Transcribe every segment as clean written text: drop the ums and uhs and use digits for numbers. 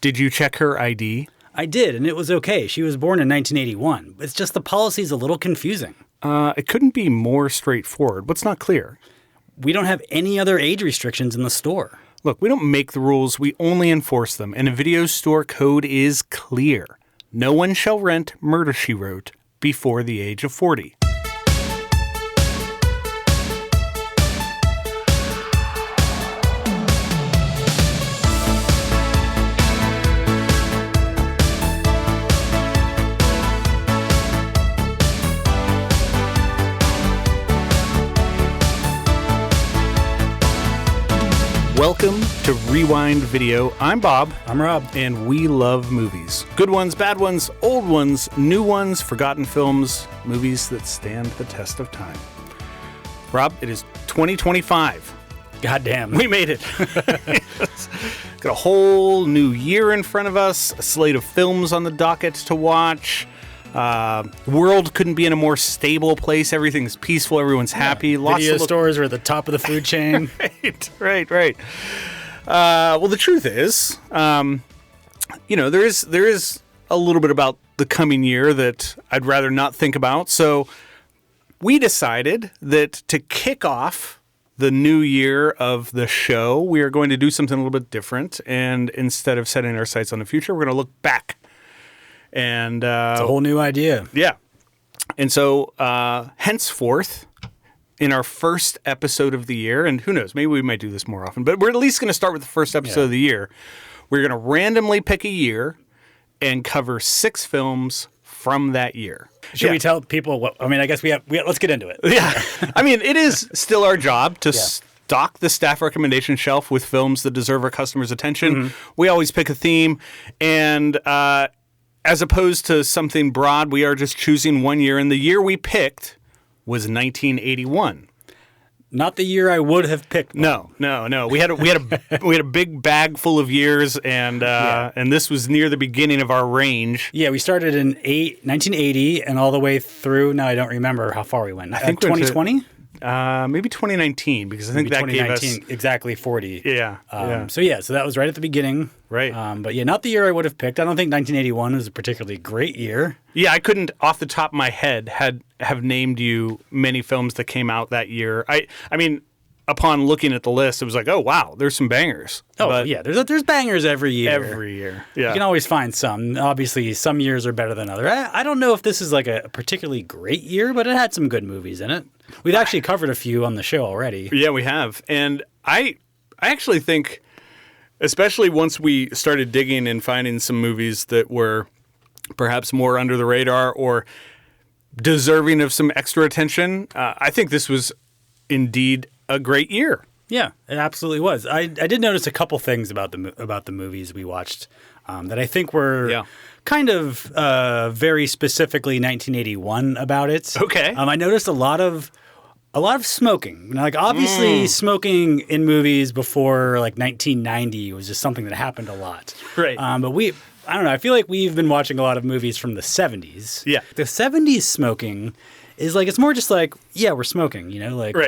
Did you check her ID? I did, and it was okay. She was born in 1981. It's just the policy's a little confusing. It couldn't be more straightforward. What's not clear? We don't have any other age restrictions in the store. Look, we don't make the rules, we only enforce them, and a video store code is clear. No one shall rent Murder, She Wrote before the age of 40. Welcome to Rewind Video. I'm Bob. I'm Rob. And we love movies. Good ones, bad ones, old ones, new ones, forgotten films, movies that stand the test of time. Rob, it is 2025. Goddamn. We made it. Got a whole new year in front of us, a slate of films on the docket to watch. World couldn't be in a more stable place. Everything's peaceful. Everyone's happy. Video stores are at the top of the food chain. Right. Well, the truth is, there is a little bit about the coming year that I'd rather not think about. So we decided that to kick off the new year of the show, we are going to do something a little bit different. And instead of setting our sights on the future, we're going to look back. And it's a whole new idea. Yeah. And so henceforth, in our first episode of the year, and who knows, maybe we might do this more often, but we're at least going to start with the first episode of the year. We're going to randomly pick a year and cover 6 films from that year. Should we tell people what? I mean, I guess we have let's get into it. Yeah. I mean, it is still our job to stock the staff recommendation shelf with films that deserve our customers' attention. Mm-hmm. We always pick a theme, and as opposed to something broad, we are just choosing one year, and the year we picked was 1981. Not the year I would have picked. No. We had a big bag full of years, and this was near the beginning of our range. Yeah, we started in 1980 and all the way through. Now I don't remember how far we went. I think 2020. Maybe 2019, because I think that gave us exactly 40. Yeah. So that was right at the beginning. Right. But not the year I would have picked. I don't think 1981 was a particularly great year. Yeah, I couldn't, off the top of my head, have named you many films that came out that year. I mean, upon looking at the list, it was like, oh wow, there's some bangers. There's bangers every year. Every year. Yeah. You can always find some. Obviously, some years are better than others. I don't know if this is like a particularly great year, but it had some good movies in it. We've actually covered a few on the show already. Yeah, we have. And I actually think, especially once we started digging and finding some movies that were perhaps more under the radar or deserving of some extra attention, I think this was indeed a great year. Yeah, it absolutely was. I did notice a couple things about the movies we watched that I think were kind of very specifically 1981 about it. Okay. I noticed a lot of smoking. Like obviously smoking in movies before like 1990 was just something that happened a lot. Right. But I don't know, I feel like we've been watching a lot of movies from the 70s. Yeah. The 70s smoking is like, it's more just like, yeah, we're smoking,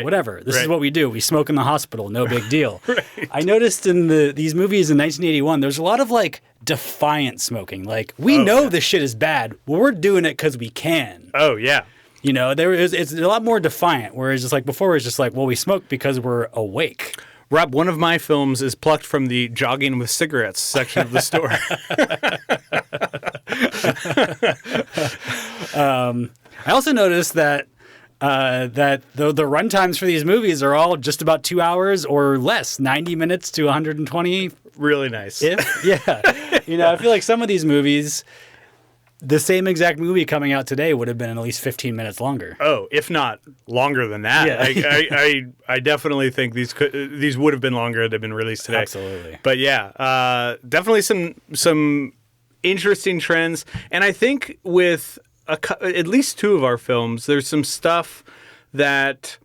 whatever. This is what we do. We smoke in the hospital, no big deal. Right. I noticed in these movies in 1981, there's a lot of like defiant smoking. Like, we know this shit is bad, but we're doing it because we can. Oh, yeah. It's a lot more defiant, whereas just like before, it's just like, well, we smoke because we're awake. Rob, one of my films is plucked from the jogging with cigarettes section of the store. I also noticed that the run times for these movies are all just about 2 hours or less, 90 minutes to 120. Really nice. Yeah. I feel like some of these movies, the same exact movie coming out today would have been at least 15 minutes longer. Oh, if not longer than that. Yeah. I definitely think these would have been longer had they been released today. Absolutely. But yeah, definitely some interesting trends. And I think with at least 2 of our films, there's some stuff that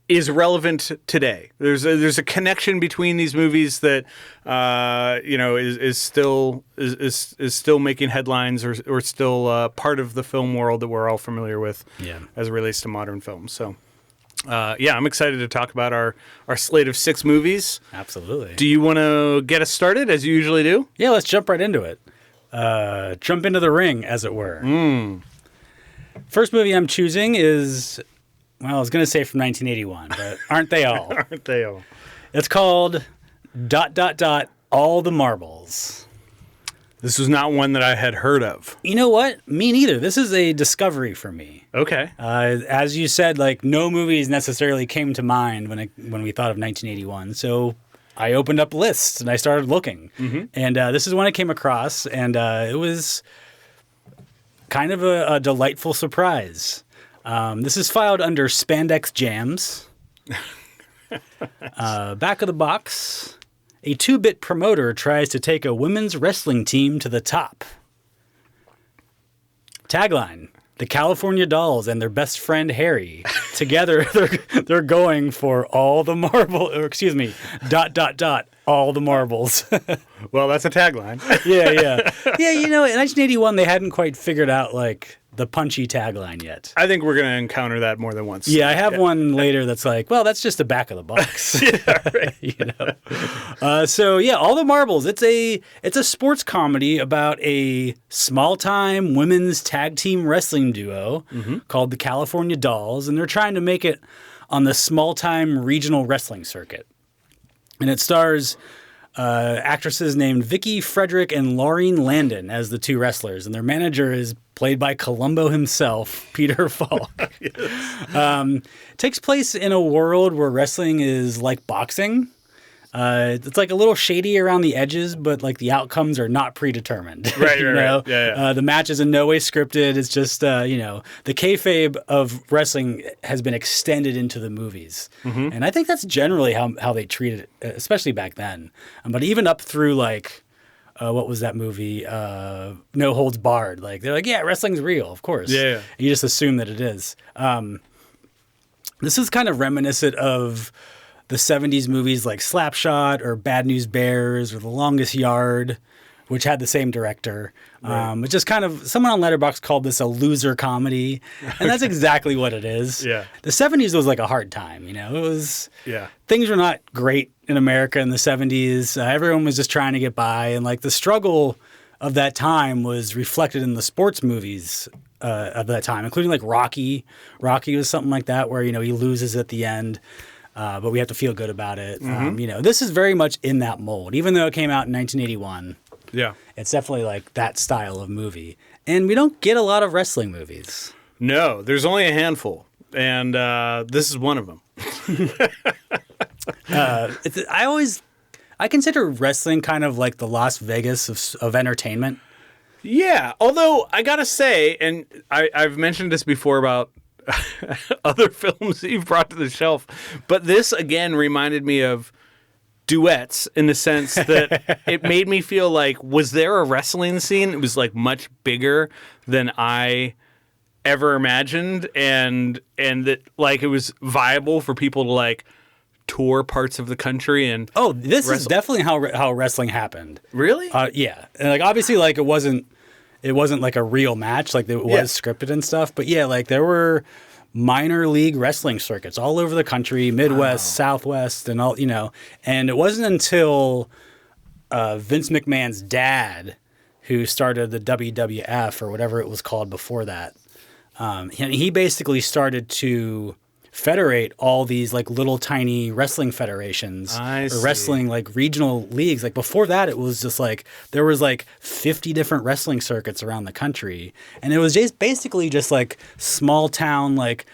is relevant today. There's a connection between these movies that is still making headlines or still part of the film world that we're all familiar with as it relates to modern films. So Yeah, I'm excited to talk about our slate of 6 movies. Absolutely. Do you want to get us started, as you usually do? Yeah, let's jump right into it. Jump into the ring, as it were. First movie I'm choosing is, well, I was going to say from 1981, but aren't they all? Aren't they all? It's called ... All the Marbles. This was not one that I had heard of. You know what? Me neither. This is a discovery for me. Okay. As you said, like no movies necessarily came to mind when we thought of 1981. So I opened up lists and I started looking. And this is one I came across, and it was kind of a delightful surprise. This is filed under Spandex Jams. Back of the box. A 2-bit promoter tries to take a women's wrestling team to the top. Tagline: the California Dolls and their best friend Harry. Together, they're going for all the marble. Or excuse me, ... all the marbles. Well, that's a tagline. Yeah. You know, in 1981, they hadn't quite figured out like the punchy tagline yet. I think we're going to encounter that more than once. Yeah, I have one later that's like, well, that's just the back of the box. Yeah, right. You know. So yeah, All the Marbles. It's a sports comedy about a small-time women's tag team wrestling duo called the California Dolls, and they're trying to make it on the small-time regional wrestling circuit. And it stars actresses named Vicky Frederick and Laureen Landon as the 2 wrestlers, and their manager is played by Columbo himself, Peter Falk. Takes place in a world where wrestling is like boxing. It's like a little shady around the edges, but like the outcomes are not predetermined. Right, you know? right. Yeah. The match is in no way scripted. It's just, you know, the kayfabe of wrestling has been extended into the movies. And I think that's generally how they treated it, especially back then. But even up through like, what was that movie? No Holds Barred. Like they're like, yeah, wrestling's real, of course. Yeah. You just assume that it is. This is kind of reminiscent of the 70s movies like Slapshot or Bad News Bears or The Longest Yard, which had the same director. Right. It's just kind of, someone on Letterboxd called this a loser comedy, and that's exactly what it is. Yeah. The 70s was like a hard time, you know? It was, things were not great in America in the 70s. Everyone was just trying to get by, and like the struggle of that time was reflected in the sports movies of that time, including like Rocky. Rocky was something like that where, you know, he loses at the end. But we have to feel good about it. You know, this is very much in that mold, even though it came out in 1981. Yeah. It's definitely like that style of movie. And we don't get a lot of wrestling movies. No, there's only a handful. And this is one of them. I consider wrestling kind of like the Las Vegas of entertainment. Yeah. Although I got to say, and I've mentioned this before about other films that you've brought to the shelf, but this again reminded me of Duets in the sense that it made me feel like, was there a wrestling scene? It was like much bigger than I ever imagined, and that like it was viable for people to like tour parts of the country and this is definitely how wrestling happened. Really? Yeah, and like obviously like it wasn't like a real match, like it was scripted and stuff. But yeah, like there were minor league wrestling circuits all over the country, Midwest, Southwest, and all, you know. And it wasn't until Vince McMahon's dad, who started the WWF or whatever it was called before that, he basically started to federate all these like little tiny wrestling federations or wrestling like regional leagues. Like before that, it was just like there was like 50 different wrestling circuits around the country, and it was just basically just like small town like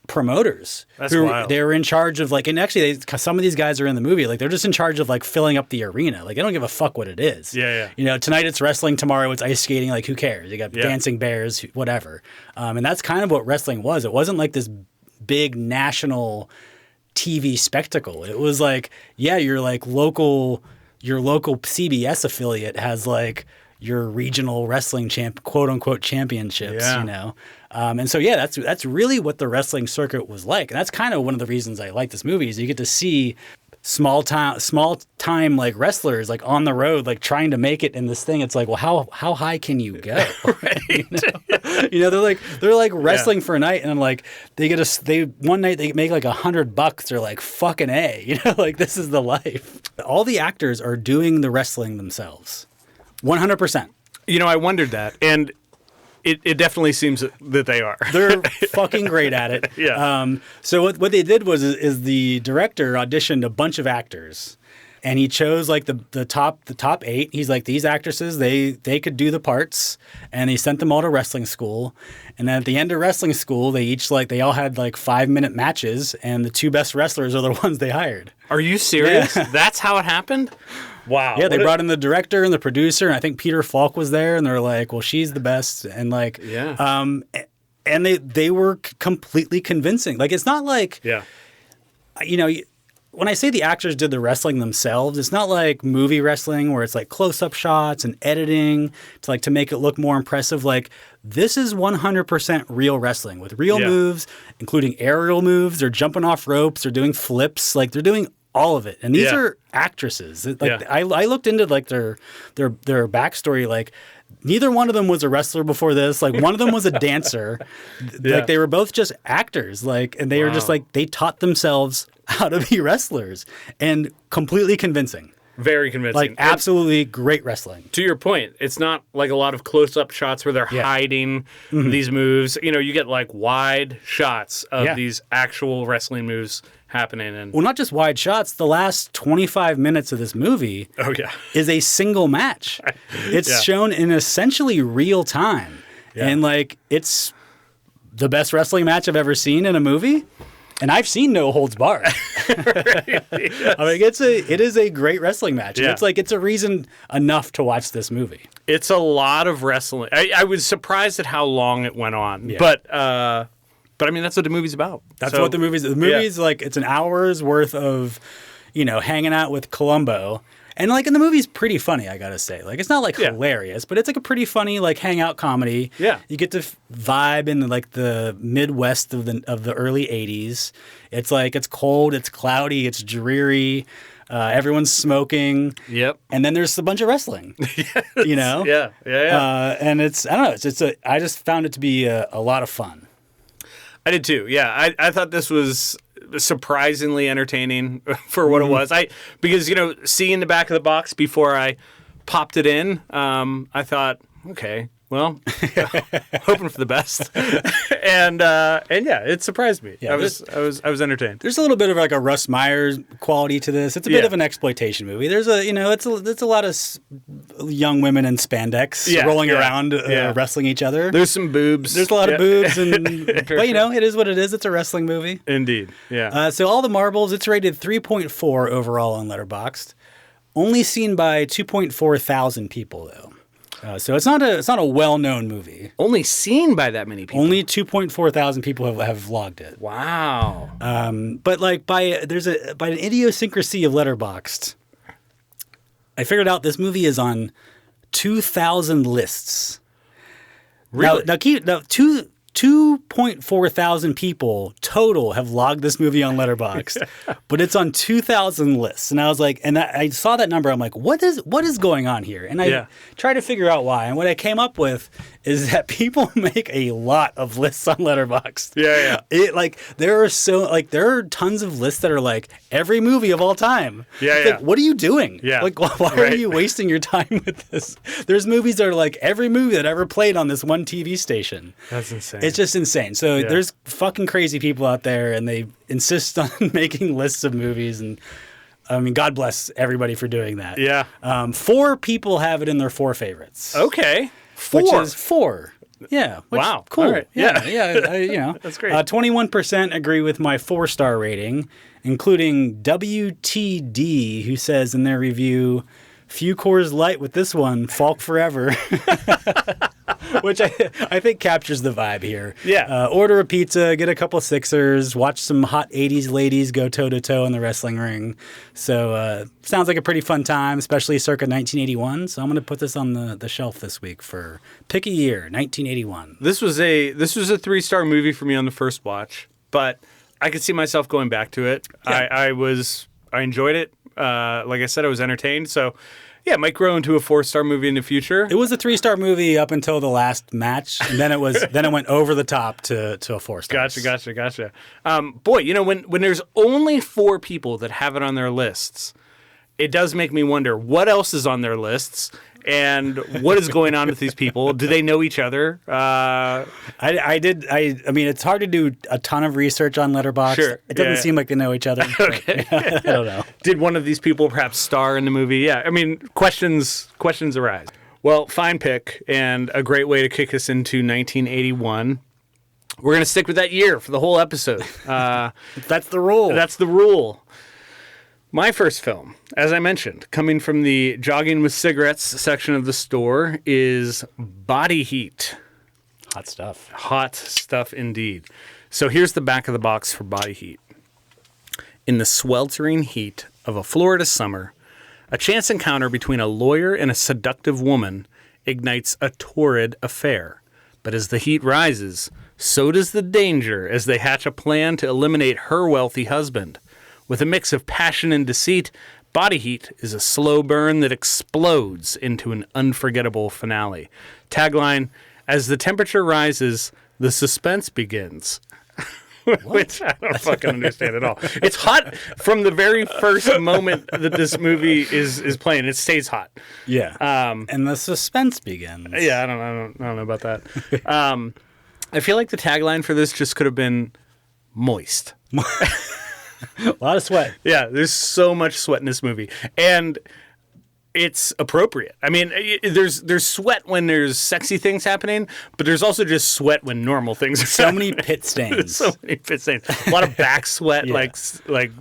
promoters. That's wild. They were in charge of like, and actually some of these guys are in the movie, like they're just in charge of like filling up the arena. Like they don't give a fuck what it is. Yeah. You know, tonight it's wrestling, tomorrow it's ice skating. Like who cares? You got dancing bears, whatever. And that's kind of what wrestling was. It wasn't like this big national TV spectacle. It was like, yeah, your local CBS affiliate has like your regional wrestling quote unquote championships, you know? And so, yeah, that's really what the wrestling circuit was like. And that's kind of one of the reasons I like this movie is you get to see small time like wrestlers like on the road like trying to make it in this thing. It's like, well, how high can you go? Right. They're like wrestling for a night, and like one night they make like $100. They're like, fucking A, like this is the life. All the actors are doing the wrestling themselves, 100%. I wondered that, and it definitely seems that they are. They're fucking great at it. Yeah. So what they did was is the director auditioned a bunch of actors, and he chose like the top 8. He's like, these actresses, they could do the parts, and he sent them all to wrestling school. And then at the end of wrestling school, they all had like 5-minute matches, and the 2 best wrestlers are the ones they hired. Are you serious? Yeah. That's how it happened? Wow. Yeah, they brought in the director and the producer, and I think Peter Falk was there, and they're like, well, she's the best. And like, and they were completely convincing. Like, it's not like, when I say the actors did the wrestling themselves, it's not like movie wrestling where it's like close-up shots and editing to make it look more impressive. Like, this is 100% real wrestling with real moves, including aerial moves. They're jumping off ropes. They're doing flips. Like, they're doing all of it. And these are actresses. Like, I looked into like their backstory. Like, neither one of them was a wrestler before this. Like, one of them was a dancer. Like, they were both just actors. Like, and they were just like, they taught themselves how to be wrestlers, and completely convincing. Very convincing. Like, absolutely great wrestling. To your point, it's not like a lot of close-up shots where they're hiding these moves. You get like wide shots of these actual wrestling moves happening. And well, not just wide shots. The last 25 minutes of this movie is a single match. It's shown in essentially real time. Yeah. And like, it's the best wrestling match I've ever seen in a movie. And I've seen No Holds Barred. Right, yes. I mean, it is a great wrestling match. Yeah. It's a reason enough to watch this movie. It's a lot of wrestling. I was surprised at how long it went on. Yeah. But I mean, that's what the movie's about. That's what the movie's. The movie's like, it's an hour's worth of, hanging out with Columbo. And like, and the movie's pretty funny, I gotta say. Like, it's not like hilarious, but it's like a pretty funny like hangout comedy. Yeah, you get to vibe in like the Midwest of the early '80s. It's like, it's cold, it's cloudy, it's dreary. Everyone's smoking. Yep. And then there's a bunch of wrestling. Yes. Yeah. And I don't know. I just found it to be a lot of fun. I did too. Yeah, I thought this was surprisingly entertaining for what it was. Because seeing the back of the box before I popped it in, I thought, okay, well, hoping for the best, and it surprised me. Yeah, I was entertained. There's a little bit of like a Russ Myers quality to this. It's a bit of an exploitation movie. There's it's a lot of young women in spandex rolling around wrestling each other. There's some boobs. There's a lot of boobs, but it is what it is. It's a wrestling movie. Indeed. Yeah. So all the marbles, it's rated 3.4 overall on Letterboxd. Only seen by 2.4 thousand people though. So it's not a well-known movie. Only seen by that many people. Only 2.4 thousand people have logged it. Wow. But like by an idiosyncrasy of Letterboxd, I figured out this movie is on 2,000 lists. Really? Now 2.4 thousand people total have logged this movie on Letterboxd, but it's on 2,000 lists. And I was like, and I saw that number. I'm like, what is going on here? And I tried to figure out why. And what I came up with is that people make a lot of lists on Letterboxd. Yeah. There are tons of lists that are like every movie of all time. Yeah. Like, what are you doing? Yeah. Like, why are you wasting your time with this? There's movies that are like every movie that ever played on this one TV station. That's insane. It's just insane. So there's fucking crazy people out there, and they insist on making lists of movies. And I mean, God bless everybody for doing that. Yeah. 4 people have it in their 4 favorites. Okay. 4. Which is 4. Yeah. Wow. Cool. All right. Yeah. That's great. 21% agree with my 4-star rating, including WTD, who says in their review, "Few Coors Light with this one, Falk forever." Which I think captures the vibe here. Yeah. Order a pizza, get a couple Sixers, watch some hot 80s ladies go toe-to-toe in the wrestling ring. So sounds like a pretty fun time, especially circa 1981. So I'm going to put this on the shelf this week for pick a year, 1981. This was a 3-star movie for me on the first watch, but I could see myself going back to it. Yeah. I enjoyed it. Like I said, I was entertained. So, yeah, it might grow into a 4-star movie in the future. It was a 3-star movie up until the last match, and then it went over the top to a 4-star. Gotcha. Boy, when there's only 4 people that have it on their lists, it does make me wonder what else is on their lists and what is going on with these people. Do they know each other? I mean, it's hard to do a ton of research on Letterboxd. Sure. It doesn't seem like they know each other. Okay. I don't know. Did one of these people perhaps star in the movie? Yeah. I mean, questions arise. Well, fine pick and a great way to kick us into 1981. We're going to stick with that year for the whole episode. That's the rule. That's the rule. My first film, as I mentioned, coming from the jogging with cigarettes section of the store, is Body Heat. Hot stuff. Hot stuff indeed. So here's the back of the box for Body Heat. In the sweltering heat of a Florida summer, a chance encounter between a lawyer and a seductive woman ignites a torrid affair. But as the heat rises, so does the danger as they hatch a plan to eliminate her wealthy husband. With a mix of passion and deceit, Body Heat is a slow burn that explodes into an unforgettable finale. Tagline, as the temperature rises, the suspense begins. Which I don't fucking understand at all. It's hot from the very first moment that this movie is playing. It stays hot. Yeah. And the suspense begins. Yeah, I don't know about that. I feel like the tagline for this just could have been moist. A lot of sweat. Yeah, there's so much sweat in this movie. And it's appropriate. I mean, there's sweat when there's sexy things happening, but there's also just sweat when normal things are So happening. many pit stains. So many pit stains. A lot of back sweat, Yeah. like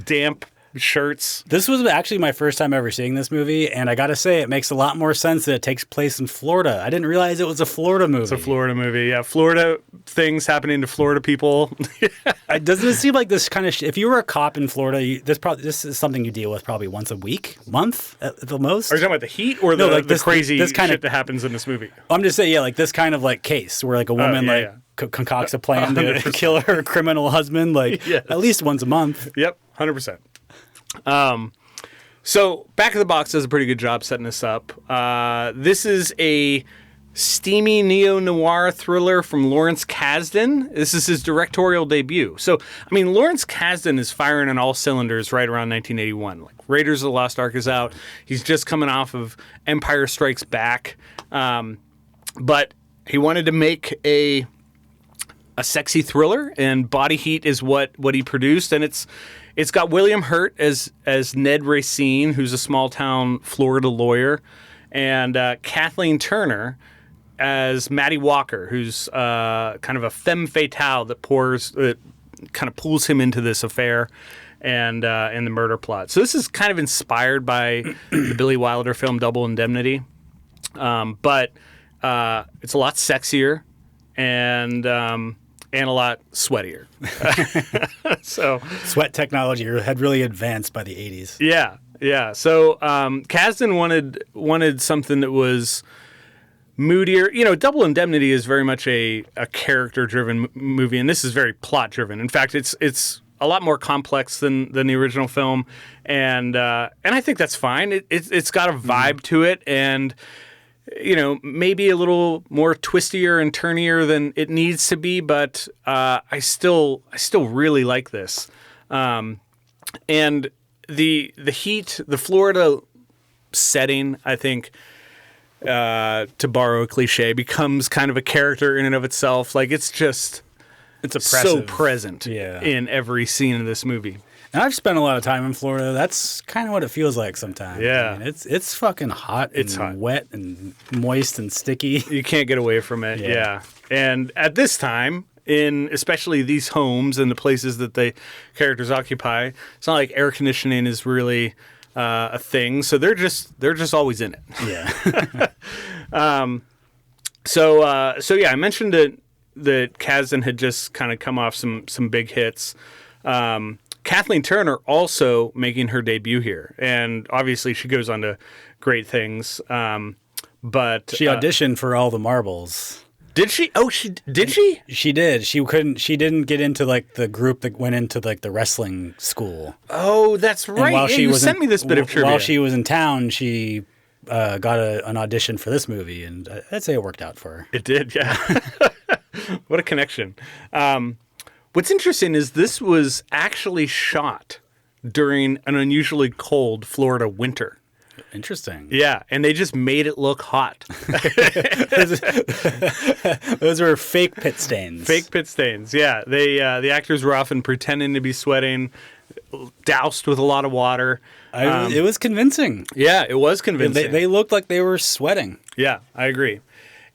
damp shirts. This was actually my first time ever seeing this movie, and I gotta say, it makes a lot more sense that it takes place in Florida. I didn't realize it was a Florida movie. It's a Florida movie. Yeah, Florida things happening to Florida people. Doesn't it seem like this kind of if you were a cop in Florida, this is something you deal with probably once a month at the most? Are you talking about the heat or No, the, like the this crazy kind shit of that happens in this movie? I'm just saying, yeah, like this kind of like case where like a woman concocts a plan to 100%. kill her criminal husband, like Yes. at least once a month. Yep, 100%. So Back of the Box does a pretty good job setting this up. This is a steamy neo-noir thriller from Lawrence Kasdan. This is his directorial debut. So, I mean, Lawrence Kasdan is firing on all cylinders right around 1981. Like Raiders of the Lost Ark is out. He's just coming off of Empire Strikes Back. But he wanted to make a sexy thriller, and Body Heat is what he produced, and it's got William Hurt as Ned Racine, who's a small town Florida lawyer, and Kathleen Turner as Maddie Walker, who's kind of a femme fatale that kind of pulls him into this affair and the murder plot. So this is kind of inspired by the Billy Wilder film Double Indemnity, but it's a lot sexier and a lot sweatier. So Sweat technology had really advanced by the 80s. yeah. So Kasdan wanted something that was moodier. You know, Double Indemnity is very much a character-driven movie, and this is very plot-driven. In fact, it's a lot more complex than the original film, and I think that's fine. It's got a vibe to it, and you know, maybe a little more twistier and turnier than it needs to be, but I still really like this. And the heat, the Florida setting, I think, to borrow a cliche, becomes kind of a character in and of itself. Like it's oppressive. so present Yeah. in every scene of this movie. And I've spent a lot of time in Florida. That's kind of what it feels like sometimes. Yeah. I mean, it's fucking hot and It's hot. wet and moist and sticky. You can't get away from it. Yeah. And at this time, in especially these homes and the places that the characters occupy, it's not like air conditioning is really a thing. So they're just always in it. Yeah. So yeah, I mentioned that Kasdan had just kind of come off some big hits. Kathleen Turner also making her debut here, and obviously she goes on to great things. But She auditioned for all the marbles. Did she? Oh, did she? She did. She couldn't. She didn't get into like the group that went into like the wrestling school. Oh, that's right. While Yeah, she you was sent me this bit of trivia. While she was in town, she got an audition for this movie, and I'd say it worked out for her. It did, yeah. What a connection. What's interesting is this was actually shot during an unusually cold Florida winter. Interesting. Yeah, and they just made it look hot. Those were fake pit stains. Fake pit stains, yeah. They the actors were often pretending to be sweating, doused with a lot of water. It was convincing. Yeah, it was convincing. They looked like they were sweating. Yeah, I agree.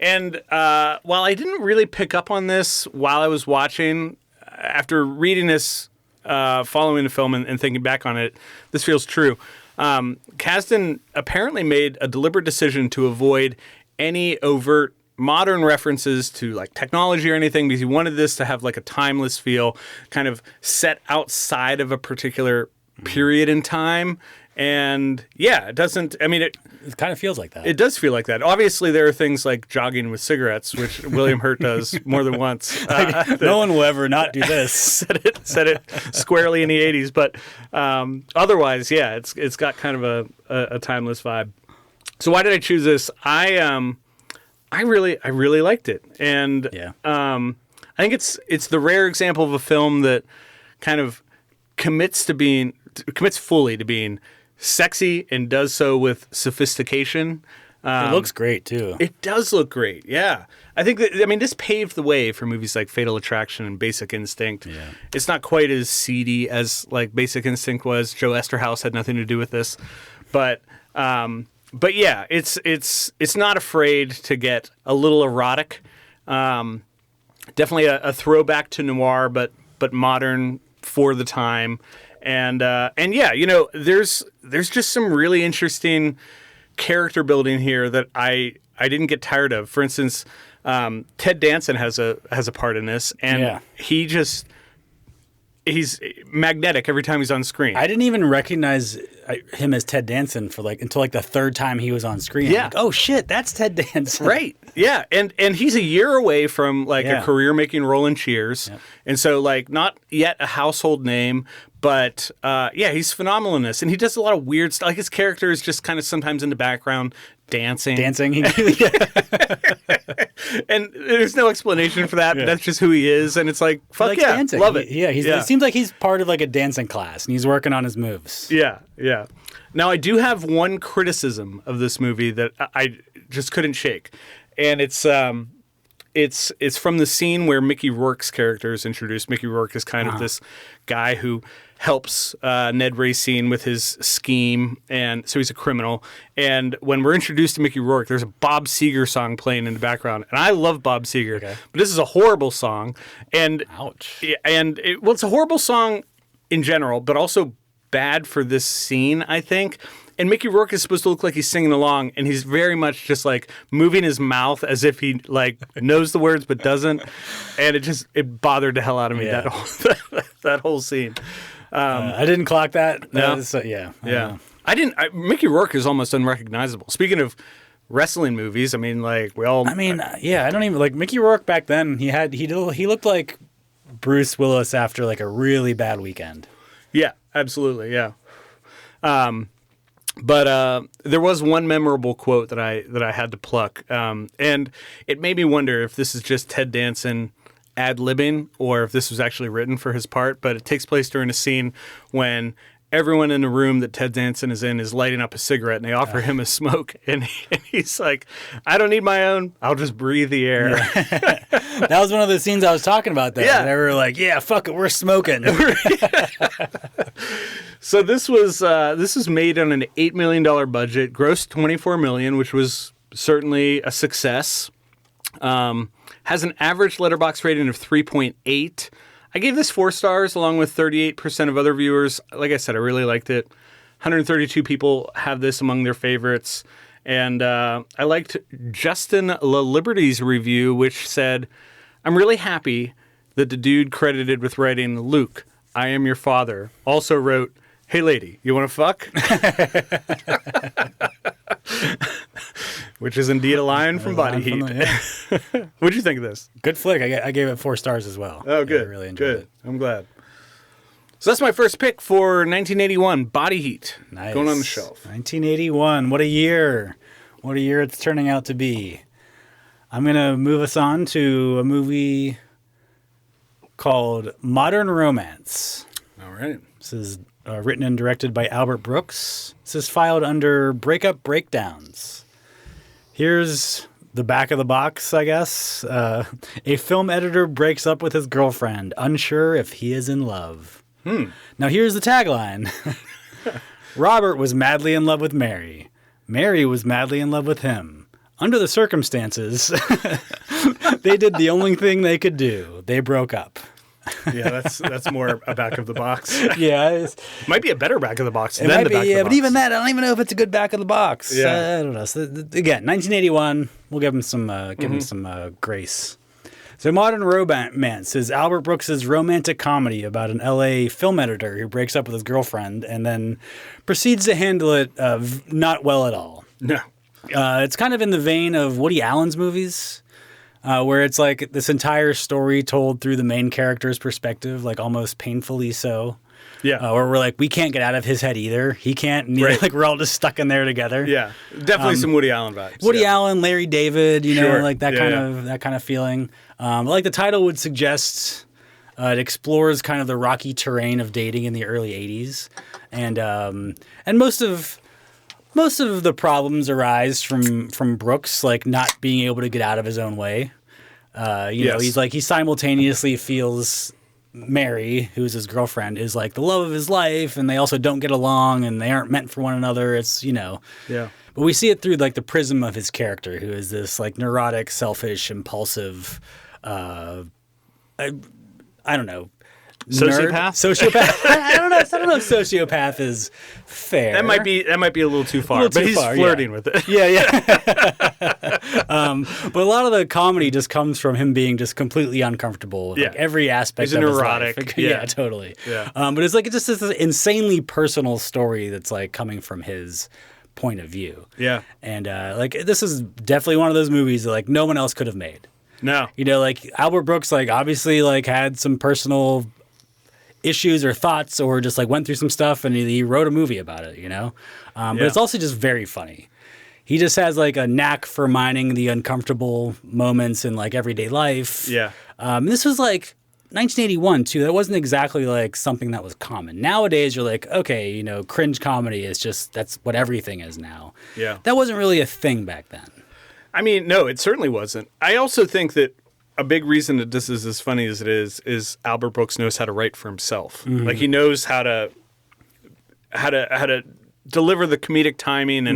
And while I didn't really pick up on this while I was watching, after reading this, following the film and thinking back on it, this feels true. Kasdan apparently made a deliberate decision to avoid any overt modern references to like technology or anything because he wanted this to have like a timeless feel, kind of set outside of a particular period in time. And yeah, it doesn't, I mean, it kind of feels like that. It does feel like that. Obviously, there are things like jogging with cigarettes, which William Hurt does more than once. No one will ever not do this. Said it squarely in the 80s. But otherwise, yeah, it's got kind of a timeless vibe. So why did I choose this? I really liked it. And yeah. I think it's the rare example of a film that kind of commits fully to being sexy and does so with sophistication. It looks great too. It does look great, yeah. I think this paved the way for movies like Fatal Attraction and Basic Instinct. Yeah. It's not quite as seedy as like Basic Instinct was. Joe Esterhaus had nothing to do with this, but yeah, it's not afraid to get a little erotic. Definitely a throwback to noir, but modern for the time. And yeah, there's just some really interesting character building here that I didn't get tired of. For instance, Ted Danson has a part in this, and he's magnetic every time he's on screen. I didn't even recognize him as Ted Danson until the third time he was on screen. Yeah. Like, oh shit, that's Ted Danson. Right. Yeah. And he's a year away from a career making role in Cheers. Yep. And so not yet a household name, but he's phenomenal in this. And he does a lot of weird stuff. Like his character is just kind of sometimes in the background dancing. And there's no explanation for that. But that's just who he is. And it's like, fuck yeah, dancing. Love it. It seems like he's part of like a dancing class and he's working on his moves. Yeah. Now I do have one criticism of this movie that I just couldn't shake. And it's from the scene where Mickey Rourke's character is introduced. Mickey Rourke is kind of this guy who helps Ned Racine with his scheme, and so he's a criminal. And when we're introduced to Mickey Rourke, there's a Bob Seger song playing in the background, and I love Bob Seger, but this is a horrible song. And ouch. And it's a horrible song in general, but also bad for this scene, I think. And Mickey Rourke is supposed to look like he's singing along, and he's very much just like moving his mouth as if he knows the words but doesn't. And it bothered the hell out of me, that whole scene. I didn't clock that. No? I didn't. Mickey Rourke is almost unrecognizable. Speaking of wrestling movies, I don't even Mickey Rourke back then. He looked like Bruce Willis after like a really bad weekend. Yeah, absolutely. Yeah. But there was one memorable quote that I had to pluck, and it made me wonder if this is just Ted Danson ad-libbing or if this was actually written for his part. But it takes place during a scene when everyone in the room that Ted Danson is in is lighting up a cigarette, and they offer him a smoke, and he's like, "I don't need my own. I'll just breathe the air." Yeah. That was one of the scenes I was talking about there. Yeah. They were like, "Yeah, fuck it, we're smoking." So this was made on an $8 million budget, grossed $24 million, which was certainly a success. Has an average Letterboxd rating of 3.8. I gave this 4 stars along with 38% of other viewers. Like I said, I really liked it. 132 people have this among their favorites. And I liked Justin LaLiberty's review, which said, "I'm really happy that the dude credited with writing Luke, I Am Your Father, also wrote, 'Hey lady, you want to fuck?'" Which is indeed a line from Body Heat. What'd you think of this? Good flick. I gave it 4 stars as well. Oh, good. Yeah, I really enjoyed it. I'm glad. So that's my first pick for 1981, Body Heat. Nice. Going on the shelf. 1981. What a year. What a year it's turning out to be. I'm going to move us on to a movie called Modern Romance. All right. This is written and directed by Albert Brooks. This is filed under Breakup Breakdowns. Here's the back of the box, I guess. A film editor breaks up with his girlfriend, unsure if he is in love. Now here's the tagline. Robert was madly in love with Mary. Mary was madly in love with him. Under the circumstances, they did the only thing they could do. They broke up. Yeah, that's more a back of the box. Yeah. Might be a better back of the box It than might the be, back of the box. but even that, I don't even know if it's a good back of the box. Yeah. I don't know. So, again, 1981. We'll give him some grace. So, Modern Romance is Albert Brooks' romantic comedy about an L.A. film editor who breaks up with his girlfriend and then proceeds to handle it not well at all. No. It's kind of in the vein of Woody Allen's movies. Where it's like this entire story told through the main character's perspective, like almost painfully so. Yeah. Where we're like, we can't get out of his head either. He can't. Neither. Right. Like we're all just stuck in there together. Yeah. Definitely some Woody Allen vibes. Woody Allen, Larry David, Sure. like that kind of feeling. Like the title would suggest, it explores kind of the rocky terrain of dating in the early '80s, and most of the problems arise from Brooks, like not being able to get out of his own way. He's like, he simultaneously feels Mary, who's his girlfriend, is like the love of his life, and they also don't get along, and they aren't meant for one another. It's, Yeah. But we see it through like the prism of his character, who is this like neurotic, selfish, impulsive, I don't know. Sociopath? Sociopath. I don't know if sociopath is fair. That might be a little too far, but he's flirting with it. Yeah. But a lot of the comedy just comes from him being just completely uncomfortable with like every aspect of neurotic. his life. Yeah. Totally. Yeah. But it's like it's just this insanely personal story that's like coming from his point of view. Yeah. And like this is definitely one of those movies that like no one else could have made. No. Like Albert Brooks like obviously like had some personal issues or thoughts or just like went through some stuff and he wrote a movie about it, But it's also just very funny. He just has like a knack for mining the uncomfortable moments in like everyday life. Yeah. This was like 1981 too. That wasn't exactly like something that was common. Nowadays you're like, okay, cringe comedy is just, that's what everything is now. Yeah. That wasn't really a thing back then. I mean, no, it certainly wasn't. I also think that a big reason that this is as funny as it is Albert Brooks knows how to write for himself. Mm-hmm. Like he knows how to deliver the comedic timing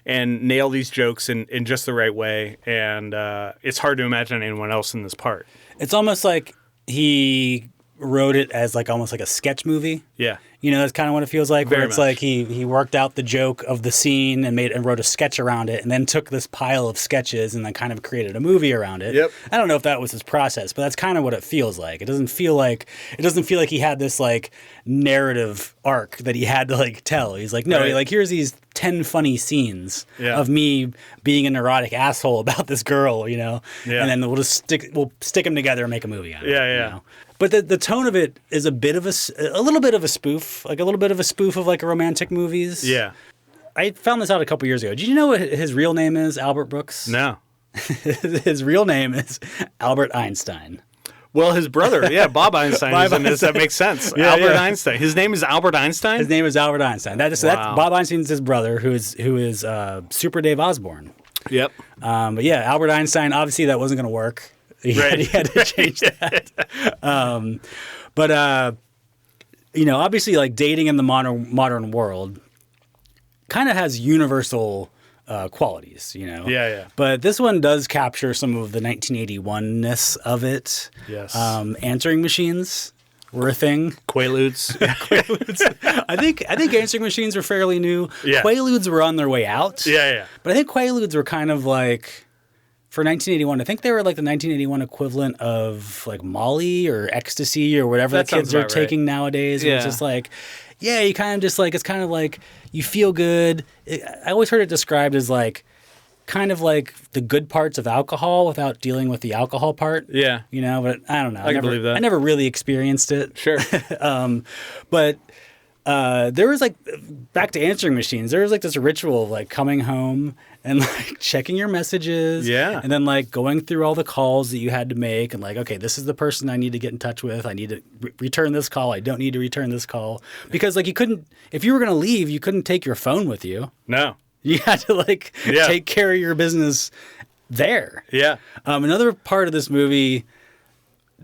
and nail these jokes in just the right way. And it's hard to imagine anyone else in this part. It's almost like he wrote it as like almost like a sketch movie. Yeah. That's kind of what it feels like. Very where it's much. like he worked out the joke of the scene and wrote a sketch around it, and then took this pile of sketches and then kind of created a movie around it. Yep. I don't know if that was his process, but that's kind of what it feels like. It doesn't feel like he had this like narrative arc that he had to like tell. He's like, no, Right. like here's these 10 funny scenes Yeah. of me being a neurotic asshole about this girl, Yeah. and then we'll stick them together and make a movie out of it. Yeah. But the tone of it is a little bit of a spoof, like a little bit of a spoof of like romantic movies. Yeah. I found this out a couple years ago. Did you know what his real name is, Albert Brooks? No. His real name is Albert Einstein. Well, his brother, Bob Einstein is in this. That makes sense. Yeah, Albert yeah. Einstein. His name is Albert Einstein? His name is Albert Einstein. That's Wow. Bob Einstein's his brother, who is Super Dave Osborne. Yep. But yeah, Albert Einstein. Obviously, that wasn't going to work. He had to change that. Obviously, like dating in the modern world kind of has universal qualities, Yeah. But this one does capture some of the 1981-ness of it. Yes. Answering machines were a thing. Quaaludes. I think answering machines were fairly new. Yeah. Quaaludes were on their way out. Yeah. But I think Quaaludes were kind of like, for 1981, I think they were like the 1981 equivalent of like Molly or ecstasy or whatever That the kids sounds are about right. taking nowadays. Yeah. It's just like, you kind of just like, it's kind of like you feel good. I always heard it described as like, kind of like the good parts of alcohol without dealing with the alcohol part. Yeah. You know, but I don't know. I can believe that. I never really experienced it. Sure. But there was like, back to answering machines, there was like this ritual of like coming home and like checking your messages. Yeah. And then like going through all the calls that you had to make and like, okay, this is the person I need to get in touch with. I need to return this call. I don't need to return this call. Because like you couldn't, if you were going to leave, you couldn't take your phone with you. No. You had to like take care of your business there. Yeah. Another part of this movie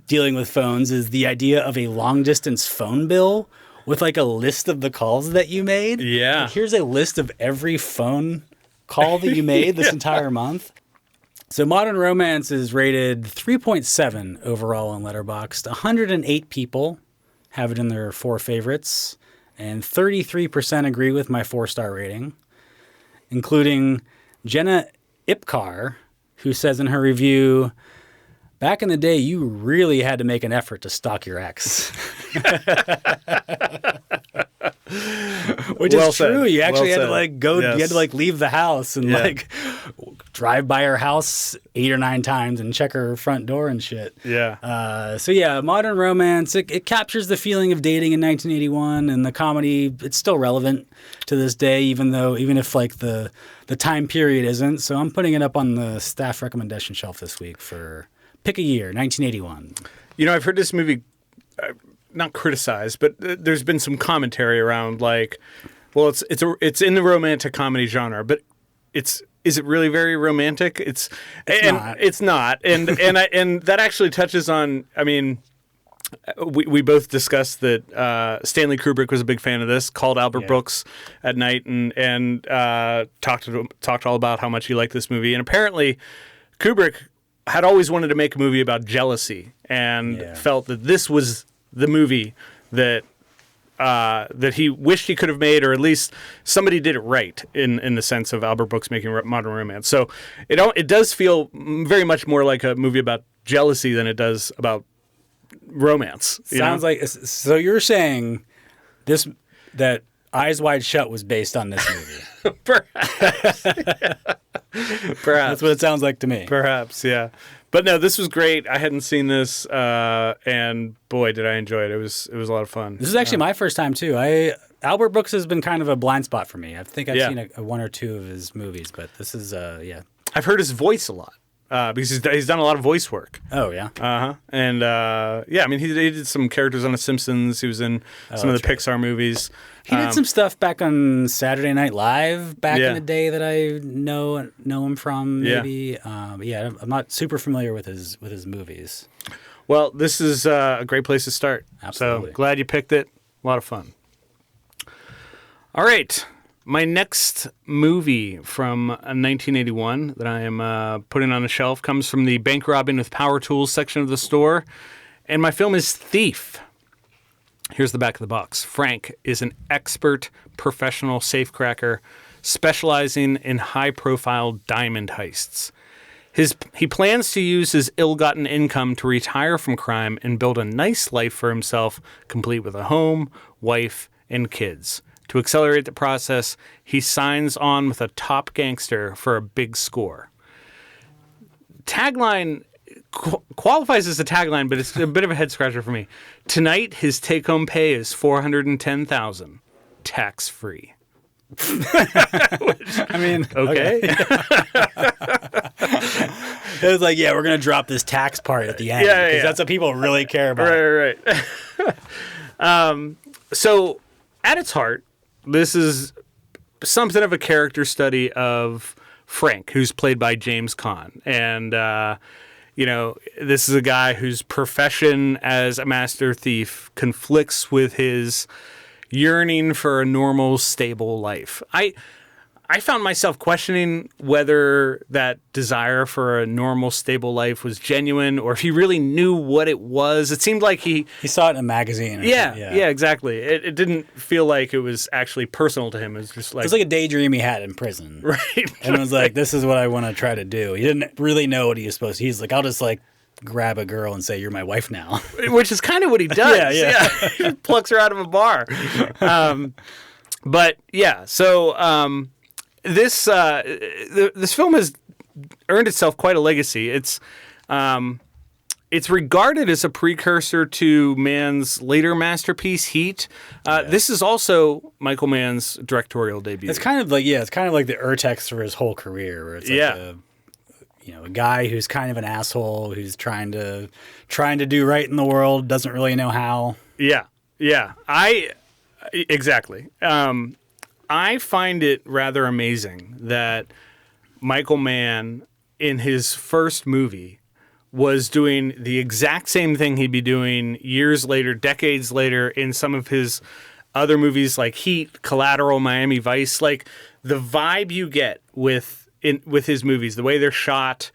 dealing with phones is the idea of a long distance phone bill with like a list of the calls that you made. Yeah. Like, here's a list of every phone call that you made this entire month. So Modern Romance is rated 3.7 overall on Letterboxd. 108 people have it in their 4 favorites, and 33% agree with my 4-star rating, including Jenna Ipkar, who says in her review, back in the day, you really had to make an effort to stalk your ex. Which is true. You actually had to like go, you had to like leave the house and like drive by her house 8 or 9 times and check her front door and shit. Yeah. So yeah, Modern Romance, it captures the feeling of dating in 1981, and the comedy, it's still relevant to this day, even if like the time period isn't. So I'm putting it up on the staff recommendation shelf this week for pick a year, 1981. You know, I've heard this movie not criticized, but there's been some commentary around like, well, it's in the romantic comedy genre, but is it really very romantic? It's not. And and that actually touches on, I mean, we both discussed that Stanley Kubrick was a big fan of this, called Albert Brooks at night and talked all about how much he liked this movie. And apparently Kubrick had always wanted to make a movie about jealousy and felt that this was the movie that he wished he could have made, or at least somebody did it right in the sense of Albert Brooks making Modern Romance. So it does feel very much more like a movie about jealousy than it does about romance. Sounds like, so you're saying that Eyes Wide Shut was based on this movie. Perhaps. Perhaps. That's what it sounds like to me. Perhaps, yeah. But no, this was great. I hadn't seen this, and boy, did I enjoy it. It was a lot of fun. This is actually my first time too. Albert Brooks has been kind of a blind spot for me. I think I've seen a 1 or 2 of his movies, but this is I've heard his voice a lot. Because he's done a lot of voice work. Oh, yeah? Uh-huh. And, I mean, he did some characters on The Simpsons. He was in some of the Pixar movies. He did some stuff back on Saturday Night Live back in the day that I know him from, maybe. I'm not super familiar with his movies. Well, this is a great place to start. Absolutely. So glad you picked it. A lot of fun. All right. My next movie from 1981 that I am putting on the shelf comes from the bank robbing with power tools section of the store, and my film is Thief. Here's the back of the box. Frank is an expert professional safecracker specializing in high-profile diamond heists. He plans to use his ill-gotten income to retire from crime and build a nice life for himself, complete with a home, wife, and kids. To accelerate the process, he signs on with a top gangster for a big score. Tagline qualifies as a tagline, but it's a bit of a head scratcher for me. Tonight, his take-home pay is $410,000, tax-free. I mean, okay. It was like, we're going to drop this tax part at the end. Because that's what people really care about. Right. So, at its heart, this is something of a character study of Frank, who's played by James Caan. And, this is a guy whose profession as a master thief conflicts with his yearning for a normal, stable life. I found myself questioning whether that desire for a normal, stable life was genuine or if he really knew what it was. It seemed like he saw it in a magazine. Yeah, exactly. It didn't feel like it was actually personal to him. It was just like... It was like a daydream he had in prison. Right. And it was like, this is what I want to try to do. He didn't really know what he was supposed to. He's like, I'll just like grab a girl and say, you're my wife now. Which is kind of what he does. He plucks her out of a bar. So this film has earned itself quite a legacy. It's regarded as a precursor to Mann's later masterpiece, Heat. This is also Michael Mann's directorial debut. It's kind of like the urtext for his whole career, where it's like a guy who's kind of an asshole, who's trying to do right in the world, doesn't really know how. Yeah. Exactly. I find it rather amazing that Michael Mann, in his first movie, was doing the exact same thing he'd be doing years later, decades later, in some of his other movies like Heat, Collateral, Miami Vice. Like, the vibe you get with his movies, the way they're shot,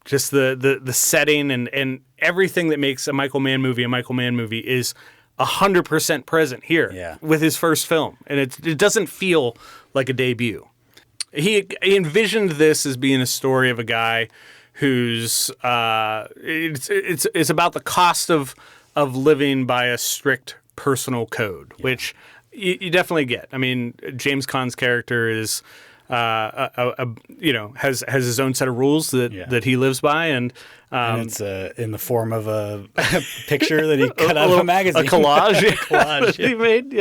just the setting and everything that makes a Michael Mann movie is 100% present here with his first film. And it doesn't feel like a debut. He envisioned this as being a story of a guy who's it's about the cost of living by a strict personal code, which you definitely get. I mean, James Caan's character is has his own set of rules that he lives by, and it's in the form of a picture that he cut out of a magazine, a collage, collage he made.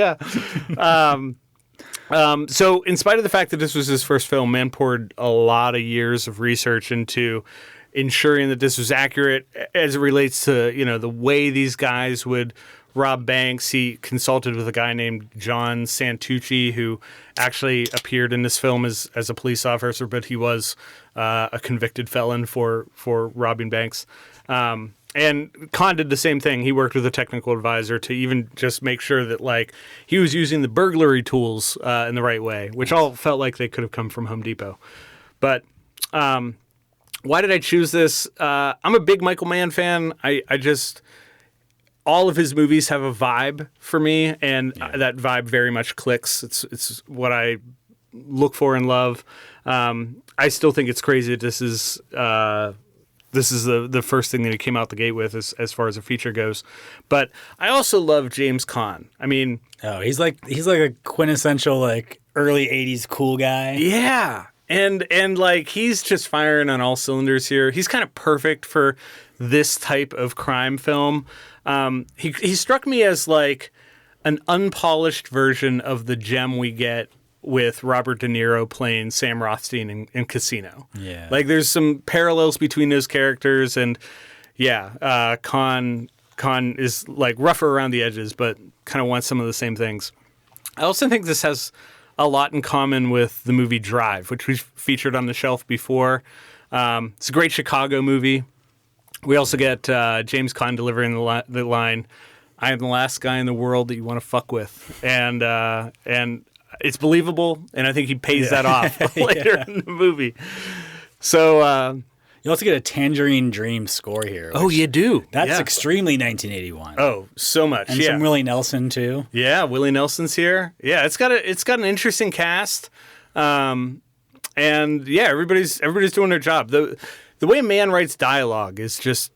So in spite of the fact that this was his first film, Mann poured a lot of years of research into ensuring that this was accurate as it relates to, the way these guys would rob banks. He consulted with a guy named John Santucci, who actually appeared in this film as a police officer, but he was a convicted felon for robbing banks. And Caan did the same thing. He worked with a technical advisor to even just make sure that he was using the burglary tools in the right way, which all felt like they could have come from Home Depot. But why did I choose this? I'm a big Michael Mann fan. All of his movies have a vibe for me, and that vibe very much clicks. It's what I look for and love. I still think it's crazy that this is the first thing that he came out the gate with as far as a feature goes. But I also love James Caan. I mean, he's like a quintessential early 80s cool guy. Yeah. And he's just firing on all cylinders here. He's kind of perfect for this type of crime film. He struck me as an unpolished version of the gem we get with Robert De Niro playing Sam Rothstein in Casino. Yeah. There's some parallels between those characters, and Caan is rougher around the edges, but kind of wants some of the same things. I also think this has a lot in common with the movie Drive, which we've featured on the shelf before. It's a great Chicago movie. We also get James Caan delivering the line, "I am the last guy in the world that you want to fuck with," and it's believable, and I think he pays that off later in the movie. So you also get a Tangerine Dream score here. Oh, you do. That's extremely 1981. Oh, so much. And some Willie Nelson too. Yeah, Willie Nelson's here. Yeah, it's got an interesting cast, and everybody's doing their job. The way Mann writes dialogue is just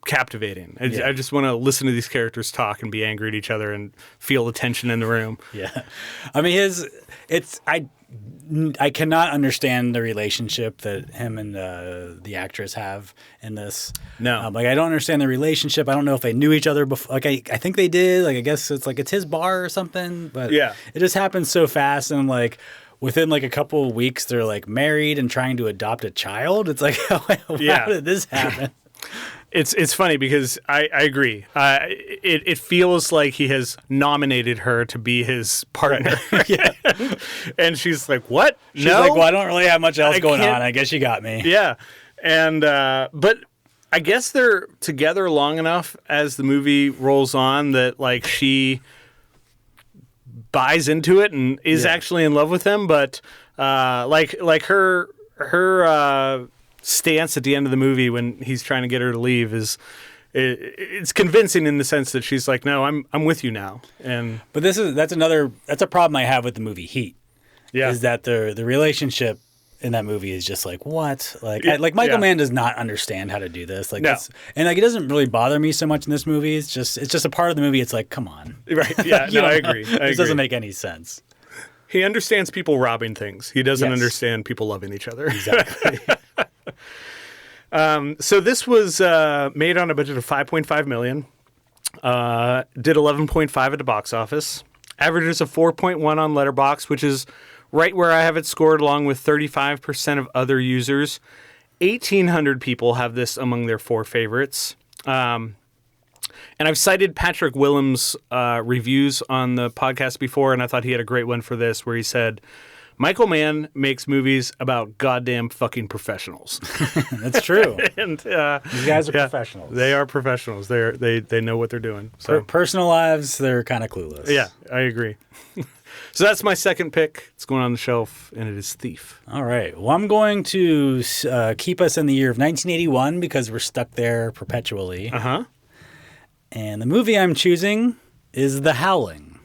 captivating. I just want to listen to these characters talk and be angry at each other and feel the tension in the room. Yeah, I mean I cannot understand the relationship that him and the actress have in this. No, I don't understand the relationship. I don't know if they knew each other before. I think they did. I guess it's his bar or something. But it just happens so fast, and within a couple of weeks they're married and trying to adopt a child. It's how did this happen? It's funny because I agree. It feels like he has nominated her to be his partner. Yeah. And she's like, what? She's like, well, I don't really have much else going on. I guess you got me. Yeah. And but I guess they're together long enough as the movie rolls on that she buys into it and is actually in love with him. But her stance at the end of the movie when he's trying to get her to leave it's convincing in the sense that she's like, no, I'm with you now. But that's a problem I have with the movie Heat. Yeah, is that the relationship in that movie is just what? Michael Mann does not understand how to do this. No. It doesn't really bother me so much in this movie. It's just a part of the movie. It's come on, right? Yeah, no, I agree. This doesn't make any sense. He understands people robbing things. He doesn't Yes. understand people loving each other. Exactly. So this was made on a budget of $5.5 million. Did 11.5 at the box office. Averages of 4.1 on Letterboxd, which is right where I have it scored, along with 35% of other users. 1,800 people have this among their 4 favorites. And I've cited Patrick Willems' reviews on the podcast before, and I thought he had a great one for this, where he said, Michael Mann makes movies about goddamn fucking professionals. That's true. And These guys are professionals. They are professionals. They know what they're doing. So Personal lives, they're kind of clueless. yeah, I agree. So that's my second pick. It's going on the shelf, and it is Thief. All right. Well, I'm going to keep us in the year of 1981 because we're stuck there perpetually. Uh-huh. And the movie I'm choosing is The Howling.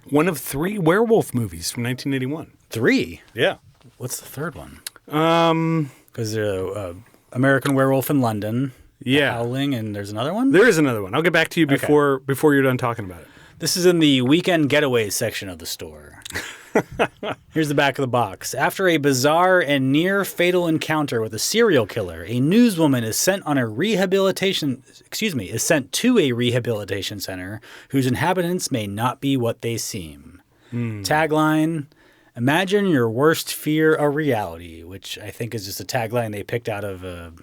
One of 3 werewolf movies from 1981. 3? Yeah. What's the third one? Because there's American Werewolf in London. Yeah. The Howling, and there's another one? There is another one. I'll get back to you before you're done talking about it. This is in the weekend getaways section of the store. Here's the back of the box. After a bizarre and near fatal encounter with a serial killer, a newswoman is sent to a rehabilitation center whose inhabitants may not be what they seem. Tagline: Imagine your worst fear a reality, which I think is just a tagline they picked out of a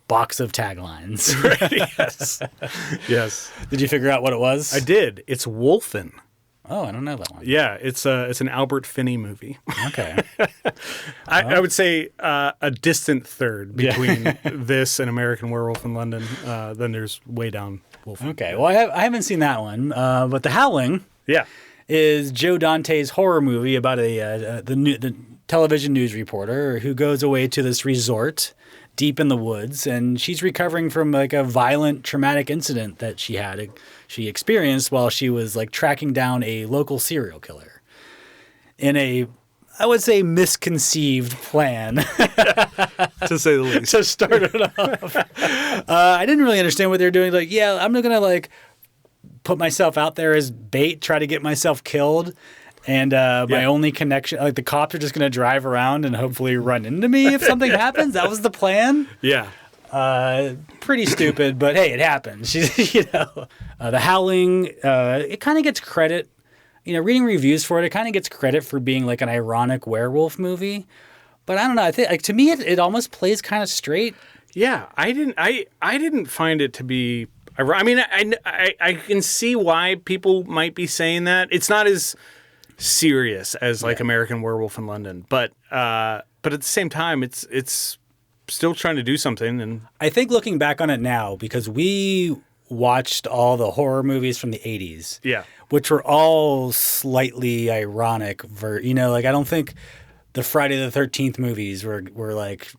box of taglines. Yes. Yes. Did you figure out what it was? I did. It's Wolfen. Oh, I don't know that one. Yeah, it's an Albert Finney movie. Okay. I would say a distant third between this and American Werewolf in London. Then there's way down Wolfen. Okay. Well, I haven't seen that one, but The Howling Yeah. is Joe Dante's horror movie about the television news reporter who goes away to this resort deep in the woods, and she's recovering from like a violent, traumatic incident that she experienced while she was like tracking down a local serial killer in a, I would say, misconceived plan. To say the least. To start it off. I didn't really understand what they were doing. Like, yeah, I'm not going to like put myself out there as bait, try to get myself killed. And my only connection, like the cops are just going to drive around and hopefully run into me if something happens. That was the plan. Yeah. Pretty stupid, but hey, it happened. The Howling, it kind of gets credit. Reading reviews for it, it kind of gets credit for being like an ironic werewolf movie. But I don't know. I think, like, to me, it almost plays kind of straight. Yeah, I didn't find it to be. I mean, I can see why people might be saying that. It's not as serious as like American Werewolf in London, but at the same time, it's still trying to do something. And I think looking back on it now, because we watched all the horror movies from the 80s, which were all slightly ironic. I don't think the Friday the 13th movies were like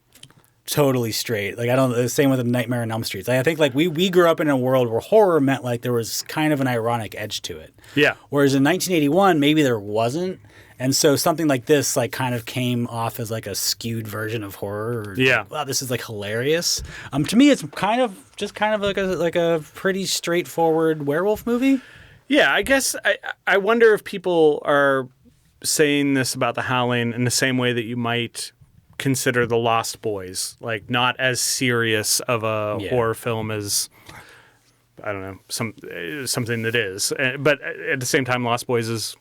totally straight. Like, the same with the Nightmare on Elm Street. I think like we grew up in a world where horror meant like there was kind of an ironic edge to it. Yeah. Whereas in 1981, maybe there wasn't. And so something like this like kind of came off as like a skewed version of horror. Wow, this is like hilarious. To me, it's kind of like a pretty straightforward werewolf movie. Yeah, I guess I wonder if people are saying this about The Howling in the same way that you might consider The Lost Boys, like not as serious of a horror film as, I don't know, something that is. But at the same time, Lost Boys is,